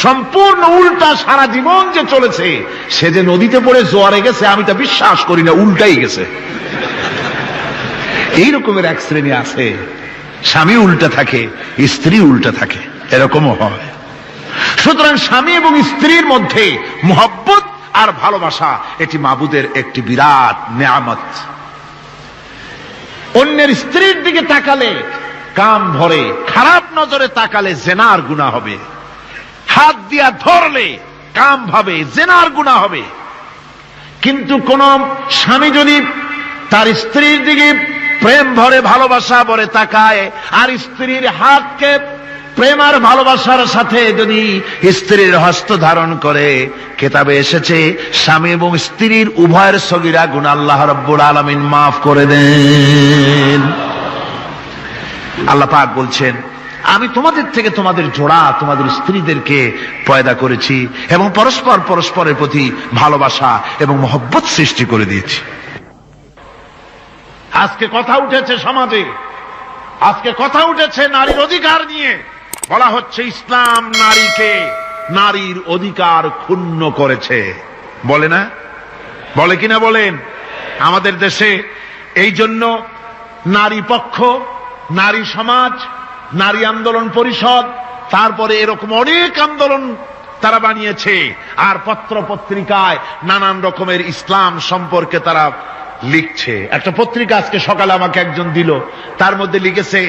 A: সম্পূর্ণ উল্টা সারা জীবন যে চলেছে। সে যে নদীতে পড়ে জোয়ারে গেছে, আমি তা বিশ্বাস করি না, উল্টাই গেছে। এই রকমের এক শ্রেণী আছে, স্বামী উল্টা থাকে, স্ত্রী উল্টা থাকে, এরকমও হয়। সুতরাং স্বামী এবং স্ত্রীর মধ্যে মহব্বত আর ভালোবাসা, এটি মাবুদের একটি বিরাট নেয়ামত। অন্যের স্ত্রীর দিকে তাকালে কাম ভরে, খারাপ নজরে তাকালে জেনার গুনাহ হবে। হাত দিয়া ধরলে কাম ভাবে জেনার গুনাহ হবে। কিন্তু কোন স্বামী যদি তার স্ত্রীর দিকে প্রেম ভরে, ভালোবাসা ভরে তাকায়, আর স্ত্রীর হাতকে প্রেম আর ভালোবাসার সাথে যদি স্ত্রীর হস্ত ধারণ করে, কেতাবে এসেছে স্বামী এবং স্ত্রীর উভয়ের সগীরা গুনাহ আল্লাহ রাব্বুল আলামিন মাফ করে দেন। আল্লাহ পাক বলছেন, আমি তোমাদের থেকে তোমাদের জোড়া, তোমাদের স্ত্রীদেরকে পয়দা করেছি এবং পরস্পর পরস্পরের প্রতি ভালোবাসা এবং মহব্বত সৃষ্টি করে দিয়েছি। আজকে কথা উঠেছে সমাজে, আজকে কথা উঠেছে নারীর অধিকার নিয়ে। বলা হচ্ছে ইসলাম নারীকে, নারীর অধিকার ক্ষুণ্ণ করেছে, বলে না? বলে কিনা বলেন? আমাদের দেশে এই জন্য নারী পক্ষ, নারী সমাজ, নারী আন্দোলন পরিষদ, তারপরে এরকম অনেক আন্দোলন তারা বানিয়েছে। আর পত্র পত্রিকায় নানান রকমের ইসলাম সম্পর্কে তারা লিখছে। একটা পত্রিকা আজকে সকালে আমাকে একজন দিল, তার মধ্যে লিখেছে,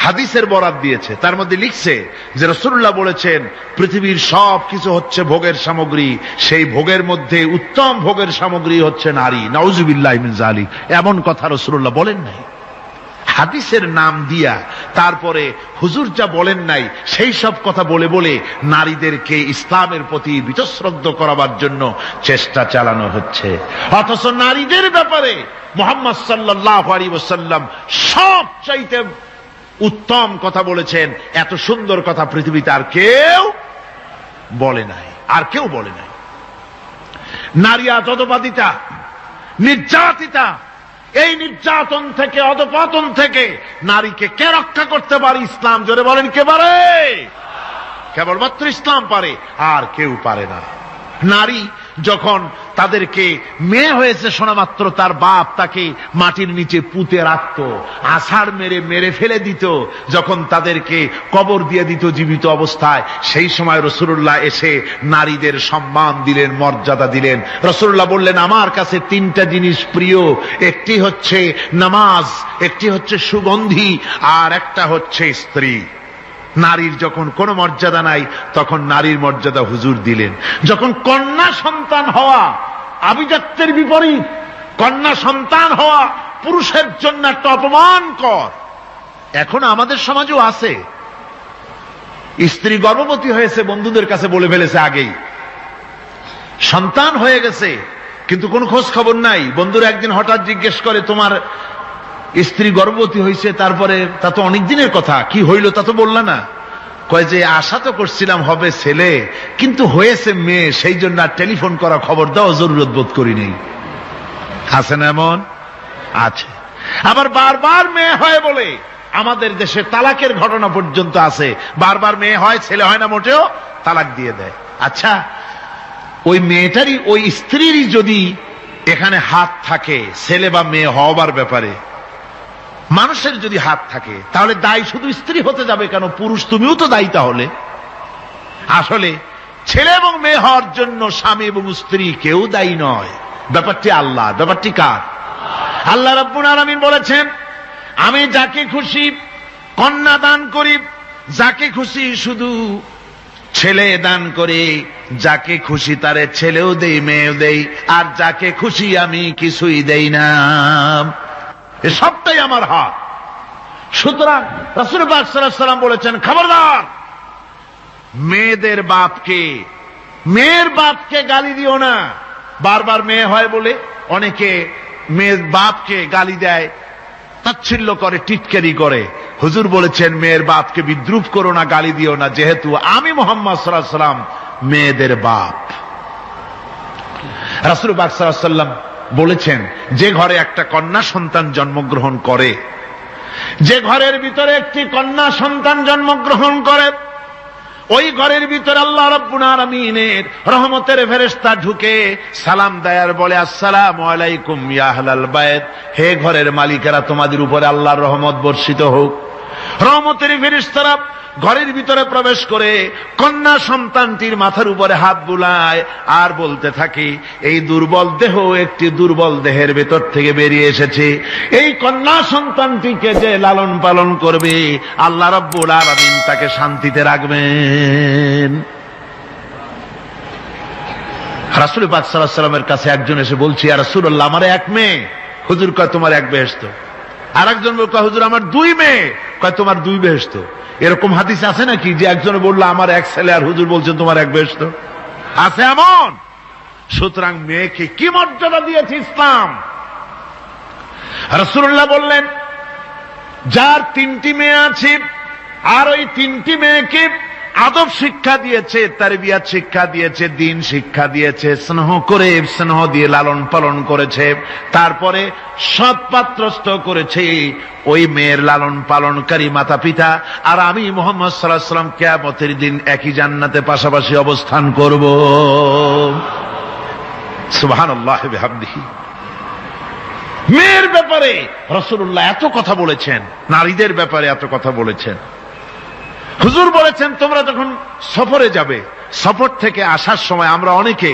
A: হাদিসের বরাত দিয়েছে, তার মধ্যে লিখছে যে রাসূলুল্লাহ বলেছেন পৃথিবীর সব কিছু হচ্ছে ভোগের সামগ্রী, সেই ভোগের মধ্যে উত্তম ভোগের সামগ্রী হচ্ছে নারী। নাউযুবিল্লাহি মিন যালিক, এমন কথা রাসূলুল্লাহ বলেন নাই। হাদিসের নাম দিয়া তারপরে হুজুর যা বলেন নাই সেই সব কথা বলে বলে নারীদেরকে ইসলামের প্রতি বীতশ্রদ্ধ করাবার জন্য চেষ্টা চালানো হচ্ছে। অথচ নারীদের ব্যাপারে মুহাম্মদ সাল্লাল্লাহু আলাইহি ওয়াসাল্লাম সবচাইতে উত্তম কথা বলেছেন। এত সুন্দর কথা পৃথিবীতে আর কেউ বলে নাই, আর কেউ বলে নাই। নারী আজ অধঃপাতিতা, নির্যাতিতা। এই নির্যাতন থেকে, অধঃপতন থেকে নারীকে কে রক্ষা করতে পারে? ইসলাম। জোরে বলেন, কে পারে? কেবলমাত্র ইসলাম পারে, আর কেউ পারে না। নারী যখন তাদেরকে মেয়ে হয়েছে শোনা মাত্র তার বাপ তাকে মাটির নিচে পুঁতে রাখত, আছাড় মেরে মেরে ফেলে দিত, যখন তাদেরকে কবর দিয়ে দিত জীবিত অবস্থায়, সেই সময় রাসূলুল্লাহ এসে নারীদের সম্মান দিলেন, মর্যাদা দিলেন। রাসূলুল্লাহ বললেন, আমার কাছে 3টা জিনিস প্রিয়, একটি হচ্ছে নামাজ, একটি হচ্ছে সুগন্ধি, আর একটা হচ্ছে স্ত্রী। নারীর যখন কোনো মর্যাদা নাই, তখন নারীর মর্যাদা হুজুর দিলেন। যখন কন্যা সন্তান হওয়া আভিজাত্যের বিপরীত, কন্যা সন্তান হওয়া পুরুষের জন্য একটা অপমানকর। এখন আমাদের সমাজেও আছে, স্ত্রী গর্ভবতী হয়েছে, বন্ধুদের কাছে বলে ফেলেছে আগেই, সন্তান হয়ে গেছে, কিন্তু কোনো খোঁজ খবর নাই। বন্ধুরা একদিন হঠাৎ জিজ্ঞেস করে, তোমার স্ত্রী গর্ভবতী হয়েছে? তারপরে তা তো অনেক দিনের কথা, কি হইল তা তো বললা না। কয় যে আশা তো করছিলাম হবে ছেলে, কিন্তু হয়েছে মেয়ে, সেই জন্য আর টেলিফোন করা, খবর দেওয়া জরুরত বোধ করি নেই। আছে না এমন? আছে। আবার বারবার মেয়ে হয় বলে আমাদের দেশে তালাকের ঘটনা পর্যন্ত আছে। বারবার মেয়ে হয়, ছেলে হয় না মোটেও, তালাক দিয়ে দেয়। আচ্ছা, ওই মেয়েটারই, ওই স্ত্রীরই যদি এখানে হাত থাকে ছেলে বা মেয়ে হওয়ার ব্যাপারে, মানুষের যদি হাত থাকে, তাহলে দায়ী শুধু স্ত্রী হতে যাবে কেন? পুরুষ তুমিও তো দায়ী তাহলে। আসলে ছেলে এবং মেয়ে হওয়ার জন্য স্বামী এবং স্ত্রী কেউ দায়ী নয়। ব্যাপারটি আল্লাহ। ব্যাপারটি কার? আল্লাহ রাব্বুল আলামিন বলেছেন, আমি যাকে খুশি কন্যা দান করি, যাকে খুশি শুধু ছেলে দান করে, যাকে খুশি তারে ছেলেও দেই মেয়েও দেই, আর যাকে খুশি আমি কিছুই দেই না। এ সবটাই আমার হাত। সুতরাং রাসূল পাক সাল্লাল্লাহু আলাইহি ওয়াসাল্লাম বলেছেন, খবরদার মেয়েদের বাপকে, মেয়ের বাপকে গালি দিও না। বারবার মেয়ে হয় বলে অনেকে মেয়ের বাপকে গালি দেয়, তাচ্ছিল্য করে, টিটকারি করে। হুজুর বলেছেন, মেয়ের বাপকে বিদ্রুপ করো না, গালি দিও না, যেহেতু আমি মুহাম্মদ সাল্লাল্লাহু আলাইহি ওয়াসাল্লাম মেয়েদের বাপ। রাসূল পাক সাল্লাল্লাহু আলাইহি ওয়াসাল্লাম বলেছেন, যে ঘরে একটা কন্যা সন্তান জন্মগ্রহণ করে, যে ঘরের ভিতরে একটি কন্যা সন্তান জন্মগ্রহণ করে, ওই ঘরের ভিতরে আল্লাহ রাব্বুল আলামিনের রহমতের ফেরেশতা ঢুকে সালাম দেয় আর বলে, আসসালামু আলাইকুম ইয়া আহলাল বাইত, হে ঘরের মালিকেরা, তোমাদের উপরে আল্লাহর রহমত বর্ষিত হোক। রহমতের ফেরেশতারা ঘরের ভিতরে প্রবেশ করে কন্যা সন্তানটির মাথার উপরে হাত বুলায় আর বলতে থাকে, এই দুর্বল দেহ একটি দুর্বল দেহের ভেতর থেকে বেরিয়ে এসেছে। এই কন্যা সন্তানটিকে যে লালন পালন করবে, আল্লাহ রাব্বুল আলামিন তাকে শান্তিতে রাখবেন। রাসূল পাক সাল্লাল্লাহু আলাইহি ওয়াসাল্লামের কাছে একজন এসে বলছে, ইয়া রাসূলুল্লাহ, আমার এক মেয়ে। হুজুর কয়, তোমার এক বেহেশত। আর একজন কয়, হুজুর আমার দুই মেয়ে। কয়, তোমার দুই বেহেশত। এরকম হাদিস আছে নাকি যে একজনে বললো আমার এক ছেলে, আর হুজুর বলছেন তোমার এক বেহেশত? আছে এমন? সুতরাং মেয়েকে কি মর্যাদা দিয়েছে ইসলাম। রাসূলুল্লাহ বললেন, যার তিনটি মেয়ে আছে আর ওই তিনটি মেয়েকে আদব শিক্ষা দিয়েছে, তারবিয়াত শিক্ষা দিয়েছে, দ্বীন শিক্ষা দিয়েছে, স্নেহ করে, স্নেহ দিয়ে লালন পালন করেছে, তারপরে সৎপাত্রস্থ করেছে, ওই মেয়ের লালন পালনকারী মাতা পিতা আর আমি মুহাম্মদ সাল্লাল্লাহু আলাইহি ওয়াসাল্লাম কিয়ামতের দিন একই জান্নাতে পাশাপাশি অবস্থান করব। সুবহানাল্লাহ ওয়া বিহামদিহি। মেয়ের ব্যাপারে রাসূলুল্লাহ এত কথা বলেছেন, নারীদের ব্যাপারে এত কথা বলেছেন। হুজুর বলেছেন, তোমরা যখন সফরে যাবে, সফর থেকে আসার সময় আমরা অনেকে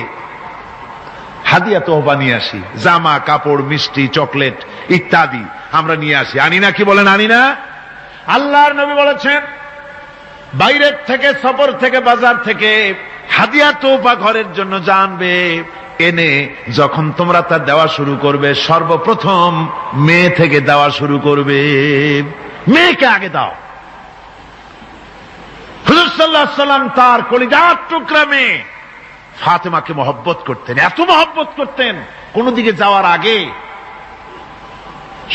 A: হাদিয়া তোহফা নিয়ে আসি, জামা কাপড়, মিষ্টি, চকলেট ইত্যাদি আমরা নিয়ে আসি, আনি না? কি বলেন, আনি না? আল্লাহর নবী বলেছেন, বাইরের থেকে, সফর থেকে, বাজার থেকে হাদিয়া তোহফা ঘরের জন্য জানবে, এনে যখন তোমরা তা দেওয়া শুরু করবে, সর্বপ্রথম মেয়ে থেকে দেওয়া শুরু করবে। মেয়েকে আগে দাও। হুজুর সাল্লাল্লাহু আলাইহি ওয়াসাল্লাম তার কলিজার টুকরা মেয়ে ফাতেমাকে মহব্বত করতেন, এত মহব্বত করতেন, কোন দিকে যাওয়ার আগে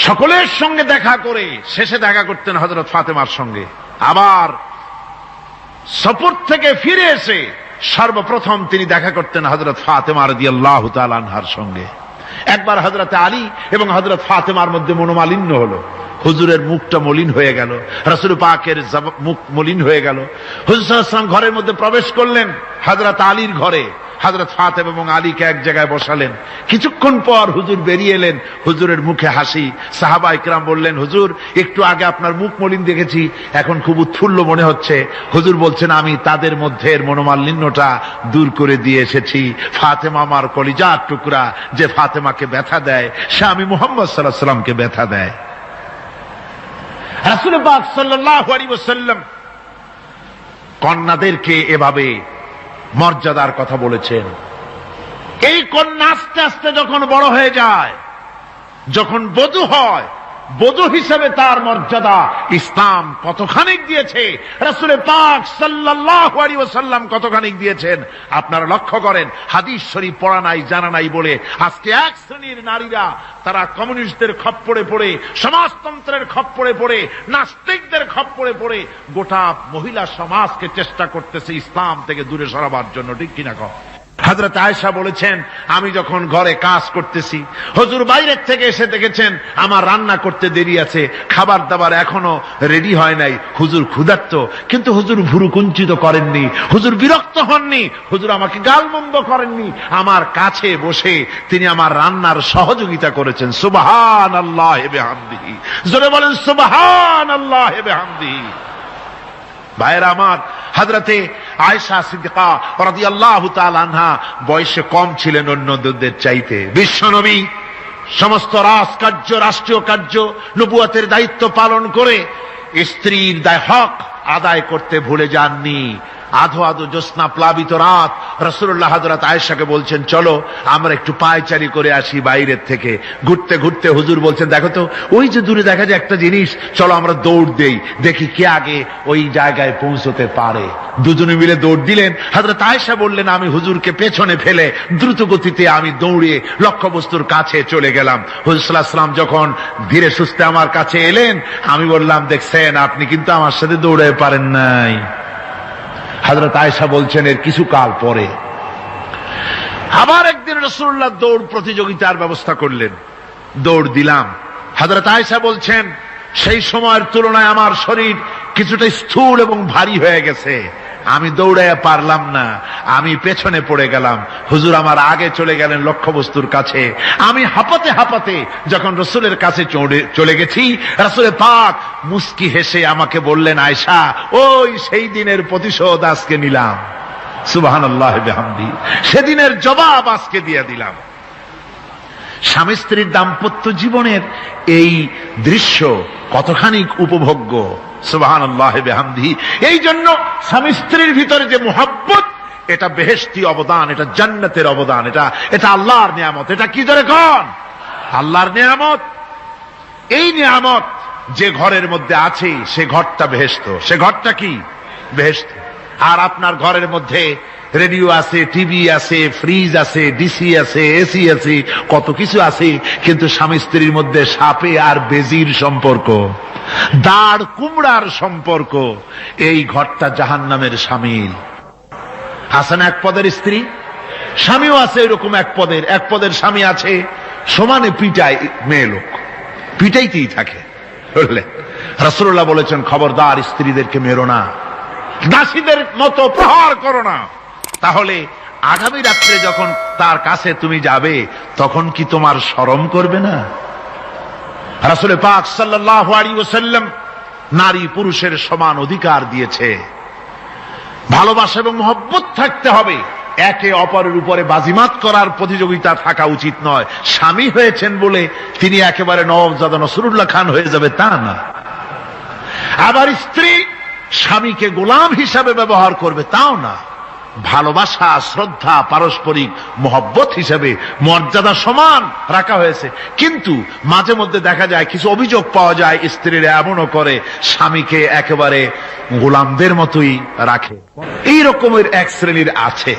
A: সকলের সঙ্গে দেখা করে শেষে দেখা করতেন হযরত ফাতেমার সঙ্গে। আবার সফর থেকে ফিরে এসে সর্বপ্রথম তিনি দেখা করতেন হযরত ফাতেমা রাদিয়াল্লাহু তাআলা আনহার সঙ্গে। একবার হযরত আলী এবং হযরত ফাতেমার মধ্যে মনোমালিন্য হলো, হুজুরের মুখটা মলিন হয়ে গেল, রাসূল পাকের মুখ মলিন হয়ে গেল। হুজুর সাল্লাল্লাহু আলাইহি ওয়াসাল্লাম ঘরের মধ্যে প্রবেশ করলেন, হযরত আলীর ঘরে হযরত ফাতেমা এবং আলীকে এক জায়গায় বসালেন। কিছুক্ষণ পর হুজুর বেরিয়ে এলেন, হুজুরের মুখে হাসি। সাহাবায়ে কেরাম বললেন, হুজুর একটু আগে আপনার মুখ মলিন দেখেছি, এখন খুব উৎফুল্ল মনে হচ্ছে। হুজুর বলছেন, আমি তাদের মধ্যে মনোমালিন্যটা দূর করে দিয়ে এসেছি। ফাতেমা আমার কলিজার টুকরা, যে ফাতেমাকে ব্যথা দেয় সে আমি মুহাম্মদ সাল্লাল্লাহু আলাইহি ওয়াসাল্লামকে ব্যথা দেয়। রাসূল পাক সাল্লাল্লাহু আলাইহি ওয়াসাল্লাম কন্যাদেরকে এভাবে মর্যাদার কথা বলেছেন। এই কন্যা আস্তে আস্তে যখন বড় হয়ে যায়, যখন বধূ হয়, বধূ হিসেবে তার মর্যাদা ইসলাম কতখানি দিয়েছে, রাসূল পাক সাল্লাল্লাহু আলাইহি ওয়াসাল্লাম কতখানি দিয়েছেন আপনারা লক্ষ্য করেন। হাদিস শরীফ পড়া নাই, জানা নাই বলে আজকে এক শ্রেণীর নারীরা তারা কমিউনিস্টদের খপ্পরে পড়ে, সমাজতন্ত্রের খপ্পরে পড়ে, নাস্তিকদের খপ্পরে পড়ে গোটা মহিলা সমাজকে চেষ্টা করতেছে ইসলাম থেকে দূরে সরাবার জন্য। ঠিক কিনা কও? হযরত আয়েশা বলেছেন, আমি যখন ঘরে কাজ করতেছি, হুজুর বাইরের থেকে এসে দেখেছেন আমার রান্না করতে দেরি আছে, খাবার দাবার এখনো রেডি হয় নাই, হুজুর ক্ষুধার্ত, কিন্তু হুজুর ভুরু কুঞ্চিত করেননি, হুজুর বিরক্ত হননি, হুজুর আমাকে গালমন্দ করেননি, আমার কাছে বসে তিনি আমার রান্নার সহযোগিতা করেছেন। সুবহানাল্লাহি বিহামদিহি, জোরে বলেন সুবহানাল্লাহি বিহামদিহি। ভাইরা আমার, হযরতে আয়েশা সিদ্দিকা রাদিয়াল্লাহু তাআলা আনহা বয়সে কম ছিলেন অন্যদের চাইতে। বিশ্বনবী সমস্ত রাজকার্য, রাষ্ট্রীয় কার্য, নবুয়তের দায়িত্ব পালন করে স্ত্রীর হক আদায় করতে ভুলে যাননি। আধো আধো জ্যোৎস্না প্লাবিত রাত রাসূলুল্লাহ হযরত আয়েশাকে বলছেন, চলো আমরা একটু পায়চারি করে আসি বাইরের থেকে। ঘুরতে ঘুরতে হুজুর বলছেন, দেখো তো ওই যে দূরে দেখা যায় একটা জিনিস, চলো আমরা দৌড় দেই, দেখি কে আগে ওই জায়গায় পৌঁছতে পারে। দুজনে মিলে দৌড় দিলেন। হযরত আয়েশা বললেন, আমি হুজুরকে পেছনে ফেলে দ্রুত গতিতে আমি দৌড়ে লক্ষ্যবস্তুর কাছে চলে গেলাম। হুজুর সাল্লাল্লাহু আলাইহি ওয়াসাল্লাম যখন ধীরে সুস্থে আমার কাছে এলেন, আমি বললাম, দেখছেন আপনি কিন্তু আমার সাথে দৌড়ে পারেন নাই। হযরত আয়েশা বলছেন, এর কিছু কাল পরে আবার একদিন রাসূলুল্লাহ দৌড় প্রতিযোগিতার ব্যবস্থা করলেন, দৌড় দিলাম। হযরত আয়েশা বলছেন, সেই সময়ের তুলনায় আমার শরীর কিছুটা স্থূল এবং ভারী হয়ে গেছে, আমি দৌড়াইয়া পারলাম না, আমি পেছনে পড়ে গেলাম। হুজুর আমার আগে চলে গেলেন লক্ষ্যবস্তুর কাছে। আমি হাঁপাতে হাঁপাতে যখন রাসূলের কাছে চলে গেছি, রাসূল পাক মুস্কি হেসে আমাকে বললেন, আয়েশা, ওই সেই দিনের প্রতিশোধ আজকে নিলাম। সুবহানাল্লাহি বিহামদিহি, সেদিনের জবাব আজকে দিয়ে দিলাম। স্বামী স্ত্রীর দাম্পত্য জীবনের এই দৃশ্য কতখানি উপভোগ্য। সুবহানাল্লাহি বিহামদিহি। এই জন্য স্বামী স্ত্রীর ভিতরে যে মুহাব্বত, এটা বেহেশতি অবদান, এটা জান্নাতের অবদান, এটা আল্লাহর নিয়ামত। এটা কি ধরে কোন আল্লাহর নিয়ামত। এই নিয়ামত যে ঘরের মধ্যে আছে, সে ঘরটা বেহেশত। সে ঘরটা কি? বেহেশত। আর আপনার ঘরের মধ্যে রেডিও আছে, টিভি আছে, ফ্রিজ আছে, ডিসি আছে, এসি আছে, কত কিছু আছে, কিন্তু স্বামী স্ত্রীর মধ্যে সাপে আর বেজির সম্পর্ক, দাঁড় কুমড়ার সম্পর্ক, এই ঘরটা জাহান্নামের শামিল। আছেন এক পদের স্ত্রী, স্বামীও আছে এরকম এক পদের স্বামী আছে, সমানে পিটায় মেয়ে লোক, পিটাইতেই থাকে। বুঝলেন, রাসূলুল্লাহ বলেছেন, খবরদার স্ত্রীদেরকে মেরো না, দাসীদের মতো প্রহার করো না, তাহলে আগামী রাত্রে যখন তার কাছে তুমি যাবে, তখন কি তোমার শরম করবে না? রাসূল পাক সাল্লাল্লাহু আলাইহি ওয়াসাল্লাম নারী পুরুষের সমান অধিকার দিয়েছে। ভালোবাসা এবং মহব্বত থাকতে হবে, একে অপরের উপরে বাজিমাত করার প্রতিযোগিতা থাকা উচিত নয়। স্বামী হয়েছেন বলে তিনি একেবারে নওয়াবজাদা নসরুল্লাহ খান হয়ে যাবে, তা না। আবার স্ত্রী স্বামীকে গোলাম হিসাবে ব্যবহার করবে, তাও না। ভালোবাসা, শ্রদ্ধা, পারস্পরিক মহব্বত হিসাবে মর্যাদা সমান রাখা হয়েছে। কিন্তু মাঝে মধ্যে দেখা যায়, কিছু অভিযোগ পাওয়া যায়, স্ত্রীরা এমনও করে স্বামীকে একেবারে গোলামদের মতোই রাখে। এই রকমের এক শ্রেণীর আছে।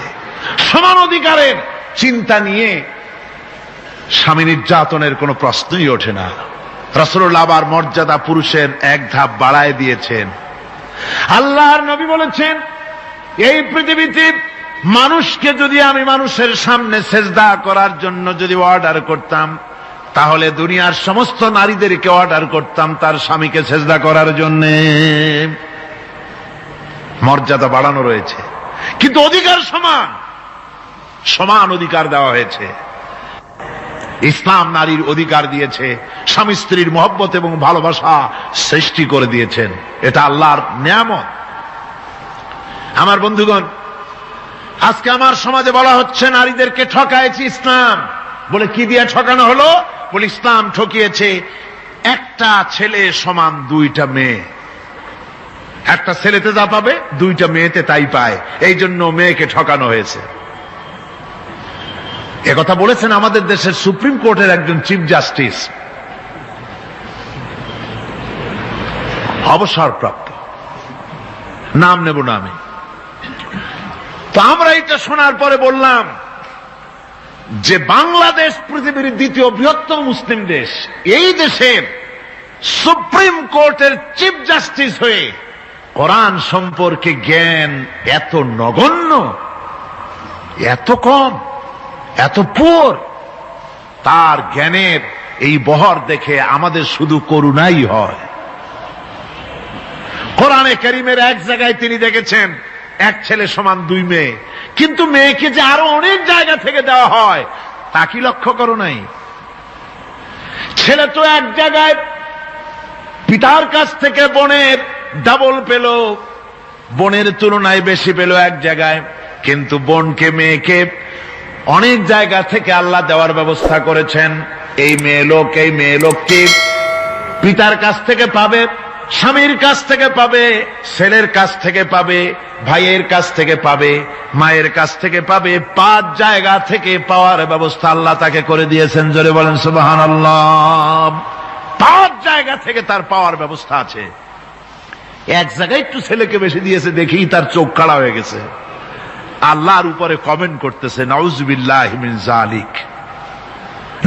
A: সমান অধিকারের চিন্তা নিয়ে স্বামী নির্যাতনের কোনো প্রশ্নই ওঠে না। রাসূলুল্লাহ আবার মর্যাদা পুরুষের এক ধাপ বাড়ায় দিয়েছেন। আল্লাহর নবী বলেছেন, এই পৃথিবীতে মানুষকে যদি আমি মানুষের সামনে সেজদা করার জন্য যদি অর্ডার করতাম, তাহলে দুনিয়ার সমস্ত নারীদেরকে অর্ডার করতাম তার স্বামীকে সেজদা করার জন্য। মর্যাদা বাড়ানো রয়েছে, কিন্তু অধিকার সমান, সমান অধিকার দেওয়া হয়েছে। ইসলাম নারীর অধিকার দিয়েছে, স্বামী স্ত্রীর মহব্বত এবং ভালোবাসা সৃষ্টি করে দিয়েছেন। এটা আল্লাহর নিয়ামত। আমার বন্ধুগণ, আজকে আমার সমাজে বলা হচ্ছে নারীদেরকে ঠকাইছে ইসলাম। বলে কি দিয়ে ঠকানো হলো? বলে ইসলাম ঠকিয়েছে একটা ছেলে সমান দুইটা মেয়ে। একটা ছেলেতে যা পাবে দুইটা মেয়েতে তাই পায়, এই জন্য মেয়েকে ঠকানো হয়েছে। একথা বলেছেন আমাদের দেশের সুপ্রিম কোর্টের একজন চিফ জাস্টিস, অবসরপ্রাপ্ত, নাম নেব না আমি। তো আমরা এটা শোনার পরে বললাম যে বাংলাদেশ পৃথিবীর দ্বিতীয় বৃহত্তম মুসলিম দেশ, এই দেশের সুপ্রিম কোর্টের চিফ জাস্টিস হয়ে কোরআন সম্পর্কে জ্ঞান এত নগণ্য, এত কম, এত পুর। তার জ্ঞানের এই বহর দেখে আমাদের শুধু করুণাই হয়। কোরআনে কারীমের এক জায়গায় তিনি দেখেছেন এক ছেলে সমান 2 মেয়ে, কিন্তু মেয়েকে যে আরো অনেক জায়গা থেকে দেওয়া হয় তা কি লক্ষ্য করো নাই? ছেলে তো এক জায়গায় পিতার কাছ থেকে বোনের ডাবল পেল, বোনের তুলনায় বেশি পেল এক জায়গায়, কিন্তু বোনকে মেয়েকে অনেক জায়গা থেকে আল্লাহ দেওয়ার ব্যবস্থা করেছেন। এই মেয়ে লোককে পিতার কাছ থেকে পাবে, স্বামীর কাছ থেকে পাবে, ছেলের কাছ থেকে পাবে, ভাইয়ের কাছ থেকে পাবে, মায়ের কাছ থেকে পাবে। 5 জায়গা থেকে পাওয়ার ব্যবস্থা আল্লাহ তাকে করে দিয়েছেন। জোরে বলেন সুবহানাল্লাহ। 5 জায়গা থেকে তার পাওয়ার ব্যবস্থা আছে। এক জায়গায় একটু ছেলেকে বেশি দিয়েছে, দেখি তার চোখ কাড়া হয়ে গেছে। আল্লাহর উপরে কমেন্ট করতেছে, নাউযুবিল্লাহি মিন যালিক।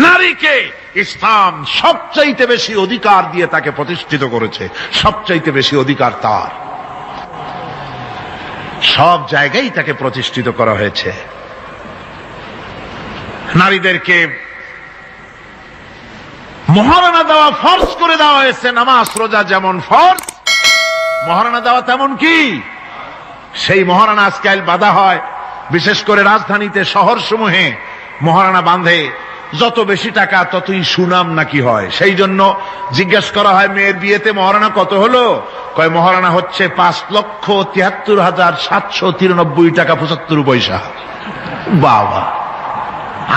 A: নারীকে ইসলাম সবচাইতে বেশি অধিকার দিয়ে তাকে প্রতিষ্ঠিত করেছে, সবচাইতে বেশি অধিকার তার। সব জায়গায় তাকে প্রতিষ্ঠিত করা হয়েছে। নারীদেরকে মহারণা দেওয়া ফরজ করে দেওয়া হয়েছে। নামাজ রোজা যেমন ফরজ, মহারণা দেওয়া তেমন কি? সেই মহারণা আজকাল বাঁধা হয়, বিশেষ করে রাজধানীতে, শহর সমূহে মহারণা বাঁধে। যত বেশি টাকা ততই সুনাম নাকি হয়। সেই জন্য জিজ্ঞেস করা হয়, মেয়ের বিয়েতে মহারণা কত হলো? কয় মহারণা হচ্ছে 5,73,793 টাকা 75 পয়সা। বাবা,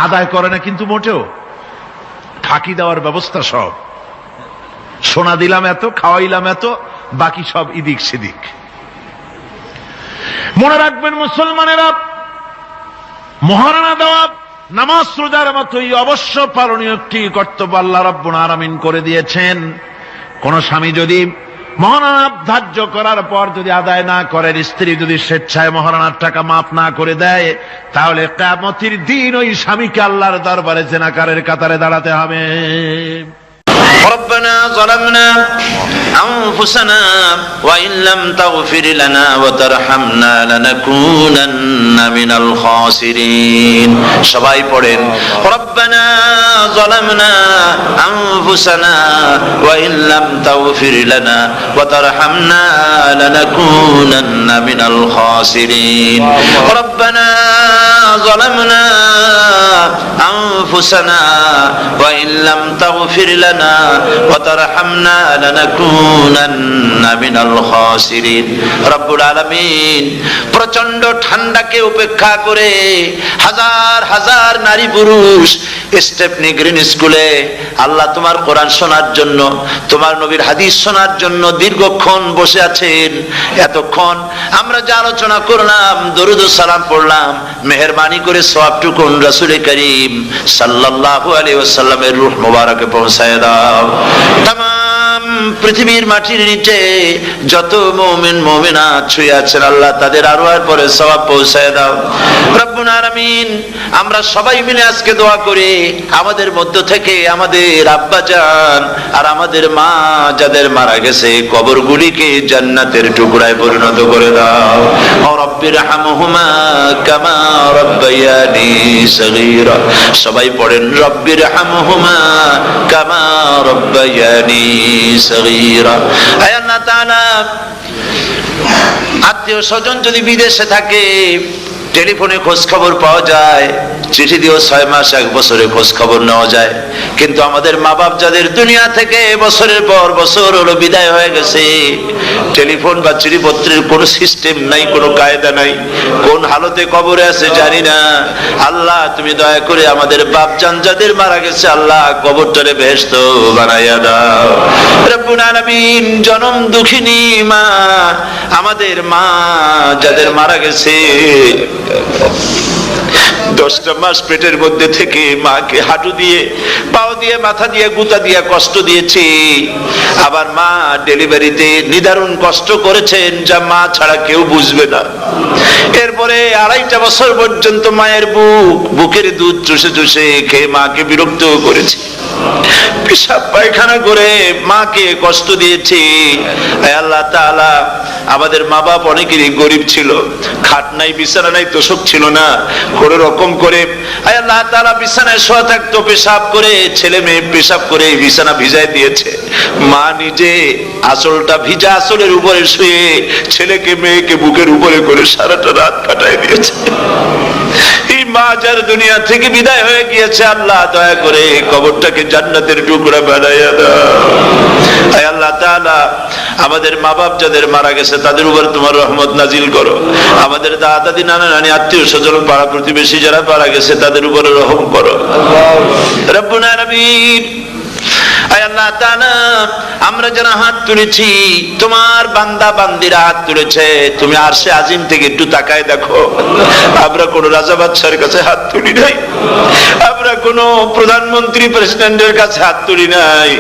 A: আদায় করে না কিন্তু মোটেও, ফাঁকি দেওয়ার ব্যবস্থা সব। সোনা দিলাম এত, খাওয়াইলাম এত, বাকি সব ইদিক সেদিক। মনে রাখবেন মুসলমানেরা, মহারণা দেওয়া নামাজ রোজার মতোই অবশ্য পালনীয় একটি কর্তব্য আল্লাহ রাব্বুল আলামিন করে দিয়েছেন। কোন স্বামী যদি মহারণা ধার্য করার পর যদি আদায় না করেন, স্ত্রী যদি স্বেচ্ছায় মহারণার টাকা মাফ না করে দেয়, তাহলে কিয়ামতের দিন ওই স্বামীকে আল্লাহর দরবারে জেনাকারের কাতারে দাঁড়াতে হবে।
B: ربنا ظلمنا أنفسنا وإن لم تغفر لنا وترحمنا لنكونن من الخاسرين সবাই পড়েন ربنا ظلمنا أنفسنا وإن لم تغفر لنا وترحمنا لنكونن من الخاسرين ربنا ظلمنا أنفسنا وإن لم تغفر لنا وترحمنا لنكونن من الخاسرين রব্বুল আলামিন প্রচন্ড ঠান্ডাকে উপেক্ষা করে হাজার হাজার নারী পুরুষ স্টেপনি গ্রিন স্কুলে আল্লাহ তোমার কোরআন শোনার জন্য, তোমার নবীর হাদিস শোনার জন্য দীর্ঘক্ষণ বসে আছেন। এতক্ষণ আমরা যে আলোচনা করলাম, দরুদ ও সালাম পড়লাম, মেহেরবানি করে সওয়াবটুকু রাসূল করিম সাল্লাল্লাহু আলাইহি ওয়াসাল্লামের রূহ মুবারকে পৌঁছায় দাও। তামাম পৃথিবীর মাটির নিচে যত মুমিন মুমিনাত শুয়ে আছেন, আল্লাহ তাদের আরওয়ার পরে সওয়াব পৌঁছায় দাও। রব্বুল আলামিন, আমরা সবাই মিলে আজকে দোয়া করি, আমাদের মধ্য থেকে আমাদের আব্বা জান আর আমাদের মা যাদের মারা গেছে, কবরগুলিকে জান্নাতের টুকরায় পরিণত করে দাও। ও রব্বির হামহুমা কামা রাব্বায়ানি সগীরা। সবাই পড়েন রব্বির হামহুমা কামা রাব্বায়ানি সগীরা। আয় আল্লাহ তাআলা, আত্মীয় স্বজন যদি বিদেশে থাকে, টেলিফোনে খোঁজ খবর পাওয়া যায়, চিঠি দিয়েও 6 মাস 1 বছরে খোঁজ খবর নেওয়া যায়, কিন্তু আমাদের মা বাপ যাদের দুনিয়া থেকে বছরের পর বছর হলো বিদায় হয়ে গেছে, টেলিফোন বা চিঠিপত্রের কোনো সিস্টেম নাই, কোনো কায়দা নাই, কোন হালতে কবরে আছে জানি না। আল্লাহ তুমি দয়া করে আমাদের বাপ জান যাদের মারা গেছে, আল্লাহ কবরটারে বেহেশত বানাইয়া দাও। রব্বুল আলামিন, জনম দুঃখিনী মা, আমাদের মা যাদের মারা গেছে, 10টা মাস পেটের মধ্যে থেকে মাকে হাঁটু দিয়ে, পাও দিয়ে, মাথা দিয়ে, গুতা দিয়ে কষ্ট দিয়েছি। আবার মা ডেলিভারিতে নিদারুণ কষ্ট করেছেন, যা মা ছাড়া কেউ বুঝবে না। এরপরে 2.5 বছর পর্যন্ত মায়ের বুকের দুধ চুষে চুষে খেয়ে মাকে বিরক্ত করেছি, পেশাব পায়খানা করে মাকে কষ্ট দিয়েছি। আল্লাহ তাআলা, আমাদের মা বাপ অনেকেরই গরিব ছিল, খাট নাই, বিছানা নাই, তোষক ছিল না, কোন রকম করে আয় আল্লাহ তাআলা বিছানায় শোয়া থাকতো, পেশাব করে, ছেলে মেয়ে পেশাব করে বিছানা ভিজায় দিয়েছে, মা নিজে আঁচলটা ভিজা আঁচলের উপরে শুয়ে ছেলেকে মেয়েকে বুকের উপরে করে সারাটা রাত কাটায় দিয়েছে। এই মা যার দুনিয়া থেকে বিদায় হয়ে গিয়েছে, আল্লাহ দয়া করে কবরটাকে জান্নাতের টুকরা বানাইয়া দাও। আয় আল্লাহ তাআলা আমাদের মা বাপ যাদের মারা গেছে তাদের উপর তোমার রহমত নাজিল করো। আমাদের দাদা দাদি নানা নানি আত্মীয় স্বজন পাড়া প্রতিবেশী যারা মারা গেছে তাদের উপরে রহম করো রব্বুল আলামিন। আয় আল্লাহ তাআলা আমরা যারা হাত তুলেছি, তোমার বান্দা বান্দিরা হাত তুলেছে, তুমি আরশে আজিম থেকে একটু তাকায় দেখো, আমরা কোন রাজা বাদশার কাছে হাত তুলি নাই, আমরা কোন প্রধানমন্ত্রী প্রেসিডেন্টের কাছে হাত তুলি নাই,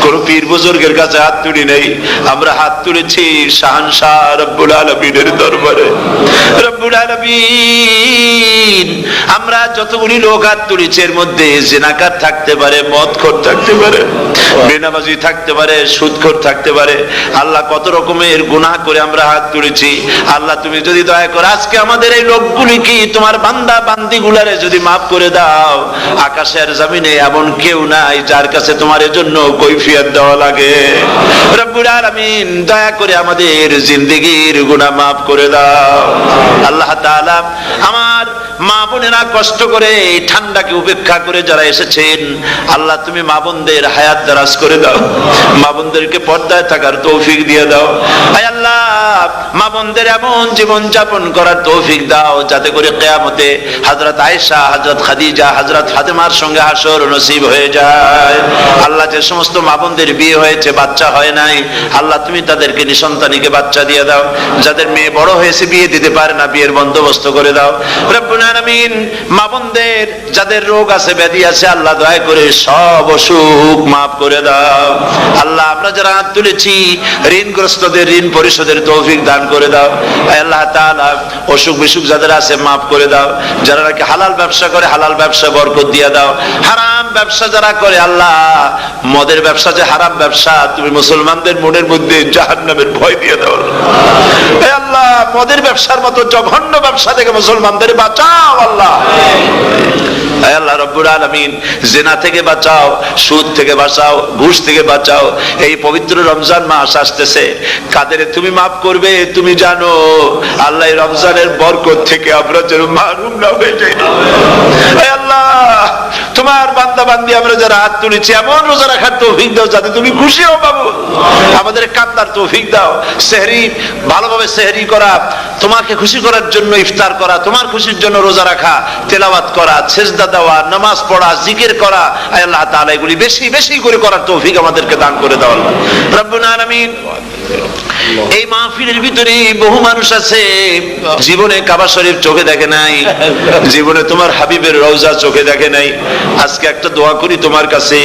B: কোন পীর বুজুর্গের কাছে হাত তুলি নাই, আমরা হাত তুলেছি শাহানশাহ রব্বুল আলামিনের দরবারে। রব্বুল আলামিন আমরা যতগুলি লোক হাত তুলেছি এর মধ্যে জিনাকার থাকতে পারে, মদখোর থাকতে পারে, বেনামাজি থাকতে পারে, সুদখোর থাকতে পারে, আল্লাহ কত রকমের গুনাহ করে আমরা হাত তুলেছি। আল্লাহ তুমি যদি দয়া করো আজকে আমাদের এই লোকগুলি কি তোমার বান্দা বান্দি গুলারে যদি মাফ করে দাও, আকাশের জমিনে এমন কেউ নাই যার কাছে তোমার জন্য কৈফিয়ত দেওয়া লাগে। রব্বুল আলামিন দয়া করে আমাদের জিন্দেগির গুনাহ মাফ করে দাও। আল্লাহ তাআলা আমার মা বোনেরা কষ্ট করে এই ঠান্ডাকে উপেক্ষা করে যারা এসেছেন, আল্লাহ তুমি মা বোনদের হায়াত দারাজ করে দাও, মা বোনদেরকে পর্দায় থাকার তৌফিক দিয়ে দাও। আয় আল্লাহ মা বোনদের এমন জীবন যাপন করার তৌফিক দাও যাতে করে কিয়ামতে হযরত আয়েশা, হযরত খাদিজা, হযরত ফাতেমার সঙ্গে হাসর নসিব হয়ে যায়। আল্লাহ যে সমস্ত মা বোনদের বিয়ে হয়েছে বাচ্চা হয় নাই, আল্লাহ তুমি তাদেরকে নিঃসন্তানীকে বাচ্চা দিয়ে দাও। যাদের মেয়ে বড় হয়েছে বিয়ে দিতে পারে না, বিয়ের বন্দোবস্ত করে দাও। রব্বুল আলামিন মা বোনদের যাদের রোগ আছে ব্যাধি আছে, আল্লাহ দয়া করে সব অসুখ মাফ করে দাও। আল্লাহ আমরা যারা হাত তুলেছি ঋণগ্রস্তদের ঋণ পরিশোধের তৌফিক দান করে দাও। আল্লাহ তাআলা অসুখ বিসুখ যাদের আছে মাফ করে দাও। যারা নাকি হালাল ব্যবসা করে হালাল ব্যবসা বরকত দিয়ে দাও। হারাম ব্যবসা যারা করে, আল্লাহ মদের ব্যবসা যে হারাম ব্যবসা, তুমি মুসলমানদের মনের মধ্যে জাহান্নামের ভয় দিয়ে দাও। আল্লাহ মদের ব্যবসার মতো জঘন্য ব্যবসা থেকে মুসলমানদের বাঁচাও আল্লাহ। আল্লাহ রব্বুল আলামিন জিনা থেকে বাঁচাও, সুদ থেকে বাঁচাও, ঘুষ থেকে বাঁচাও। এই পবিত্র রমজান মাস আসতেছে, কাদের তুমি মাফ করবে তুমি জানো। আল্লাহ রমজানের বরকত থেকে আমরা যেন মাহরুম না হয়ে যাই। আল্লাহ তোমার বান্দা বান্দি আমরা যারা হাত তুলেছি এমন রোজা রাখার তৌফিক দাও যাতে তুমি খুশি হও বাবু। আমাদের কান্নার তৌফিক দাও, সেহরি ভালোভাবে সেহরি করা, তোমাকে খুশি করার জন্য ইফতার করা, তোমার খুশির জন্য রোজা রাখা, তেলাওয়াত করা, সেজদা দেওয়া, নামাজ পড়া, জিকির করা, আল্লাহ তাআলা এগুলি বেশি বেশি করে করার তৌফিক আমাদেরকে দান করে দাও আল্লাহ রব্বুল আলামিন। এই মাহফিলের ভিতরে বহু মানুষ আছে জীবনে কাবা শরীফ চোখে দেখে নাই, জীবনে তোমার হাবিবের রওজা চোখে দেখে নাই। আজকে একটা দোয়া করি তোমার কাছে,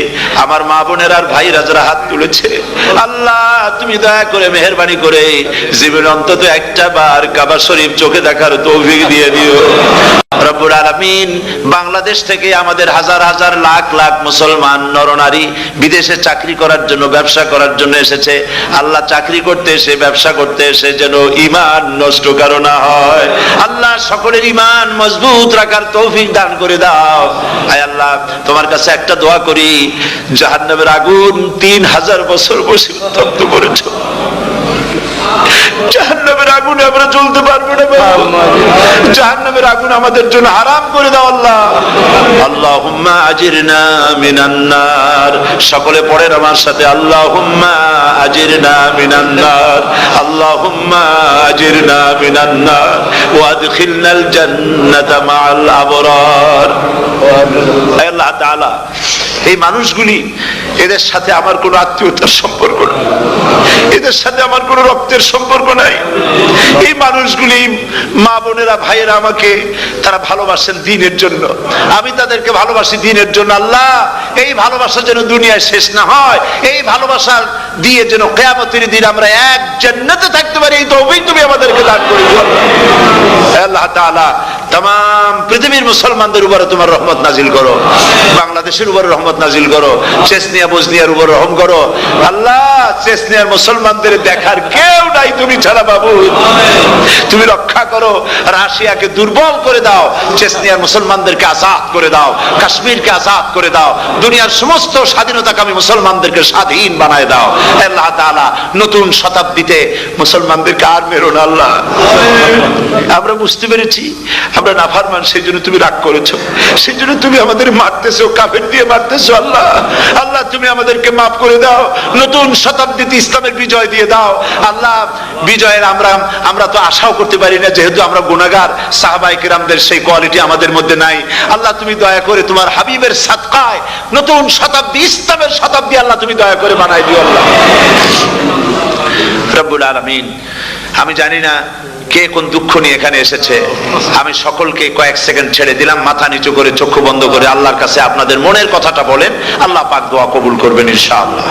B: আমার মা বোনের আর ভাইরা যারা হাত তুলেছে, আল্লাহ তুমি দয়া করে মেহেরবানি করে জীবনে অন্তত একটা বার কাবা শরীফ চোখে দেখার তৌফিক দিয়ে দিও রব্বুল আলামিন। বাংলাদেশ থেকে আমাদের হাজার হাজার লাখ লাখ মুসলমান নরনারী বিদেশে চাকরি করার জন্য, ব্যবসা করার জন্য এসেছে। আল্লাহ চাকরি করতে এসে, ব্যবসা করতে এসে যেন ঈমান নষ্ট কারো না হয়। আল্লাহ সকলের ঈমান মজবুত রাখার তৌফিক দান করে দাও। আয় আল্লাহ তোমার কাছে একটা দোয়া করি, জাহান্নামের আগুন 3000 বছর বসে উত্তপ্ত করেছো, জাহান্নামের আগুনে আমরা জ্বলতে পারবো না বাবা। জাহান্নামের আগুন আমাদের জন্য হারাম করে দাও আল্লাহ। আল্লাহুম্মা আজিরনা মিনান নার। সকলে পড়েন আমার সাথে, আল্লাহুম্মা আজিরনা মিনান নার, আল্লাহুম্মা আজিরনা মিনান নার ওয়া আদখিলনাল জান্নাতা মাআল আবরার। আল্লাহ তাআলা এই মানুষগুলি, এদের সাথে আমার কোনো আত্মীয়তার সম্পর্ক নেই, এদের সাথে আমার কোনো রক্তের সম্পর্ক নাই। এই মানুষগুলি মা বোনেরা ভাইয়েরা আমাকে তারা ভালোবাসেন দ্বীনের জন্য, আমি তাদেরকে ভালোবাসি দ্বীনের জন্য। আল্লাহ এই ভালোবাসা যেন দুনিয়ায় শেষ না হয়, এই ভালোবাসা দিয়ে যেন কিয়ামতের দিন আমরা এক জান্নাতে থাকতে পারি, এই তৌফিক তুমি আমাদেরকে দান করে দিও আল্লাহ তাআলা। तमाम পৃথিবীর মুসলমানদের উপরে তোমার রহমত নাজিল করো, বাংলাদেশের উপরে রহমত নাজিল করো, চেচনিয়া বসনিয়ার উপর রহম করো আল্লাহ। চেচনিয়ার মুসলমানদের দেখার কেউ নাই তুমি ছাড়া বাবু, তুমি রক্ষা করো। রাশিয়াকে দুর্বল করে দাও, চেচনিয়ার মুসলমানদেরকে আজাদ করে দাও, কাশ্মীরকে আজাদ করে দাও, দুনিয়ার সমস্ত স্বাধীনতাকামী মুসলমানদেরকে স্বাধীন বানায় দাও আল্লাহ তাআলা। নতুন শতাব্দীতে মুসলমানদেরকে আর মেরো না আল্লাহ। আমরা বুঝতে পেরেছি আমরা নাফরমান, সেই জন্য তুমি রাগ করেছো, সেই জন্য তুমি আমাদের মারতেছো, কাফের দিয়ে মারতেছো আল্লাহ। আল্লাহ তুমি আমাদেরকে মাফ করে দাও, নতুন শতাব্দীতে ইসলামের বিজয় দিয়ে দাও আল্লাহ। বিজয়ের আমরা তো আশাও করতে পারি না, যেহেতু আমরা গুনাহগার। সাহাবায়ে কেরামদের সেই কোয়ালিটি আমাদের মধ্যে নাই আল্লাহ। তুমি দয়া করে তোমার হাবিবের সাদকায় নতুন শতাব্দী, ইসলামের শতাব্দী আল্লাহ তুমি দয়া করে বানাই দিও আল্লাহ রব্বুল আলামিন। আমি জানি না কে কোন দুঃখ নিয়ে এখানে এসেছে, আমি সকলকে কয়েক সেকেন্ড ছেড়ে দিলাম, মাথা নিচু করে চক্ষু বন্ধ করে আল্লাহর কাছে আপনাদের মনের কথাটা বলেন, আল্লাহ পাক দোয়া কবুল করবেন ইনশাআল্লাহ।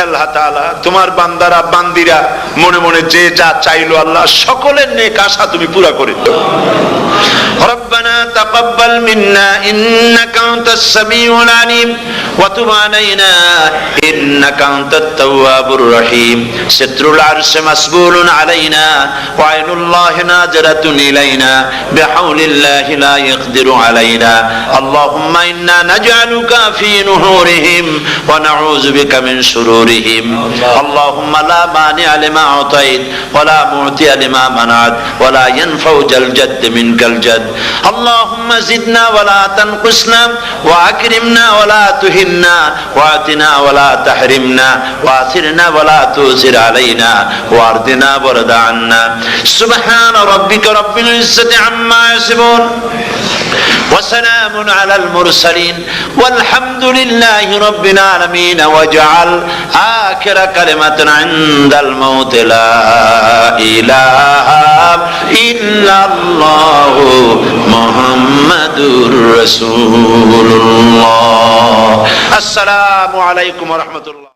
B: আল্লাহ তাআলা তোমার বান্দারা বান্দিরা মনে মনে যে যা চাইলো আল্লাহ সকলের নেক আশা তুমি পুরা করে দাও। ربنا تقبل منا إنك أنت السميع العليم وتب علينا إنك أنت التواب الرحيم ستر العرش مسبول علينا وعين الله ناظرة إلينا بحول الله لا يقدر علينا اللهم إنا نجعلك في نحورهم ونعوذ بك من شرورهم اللهم لا مانع لما أعطيت ولا معطي لما منعت ولا ينفع ذا الجد منك الجد اللهم زدنا ولا تنقصنا وأكرمنا ولا تهنا وآتنا ولا تحرمنا وآثرنا ولا تؤثر علينا وأرضنا وارض عنا سبحان ربك رب العزة عما يصفون وسلام على المرسلين والحمد لله رب العالمين واجعل آخر كلمة عند الموت لا إله إلا الله محمد رسول الله السلام عليكم ورحمة الله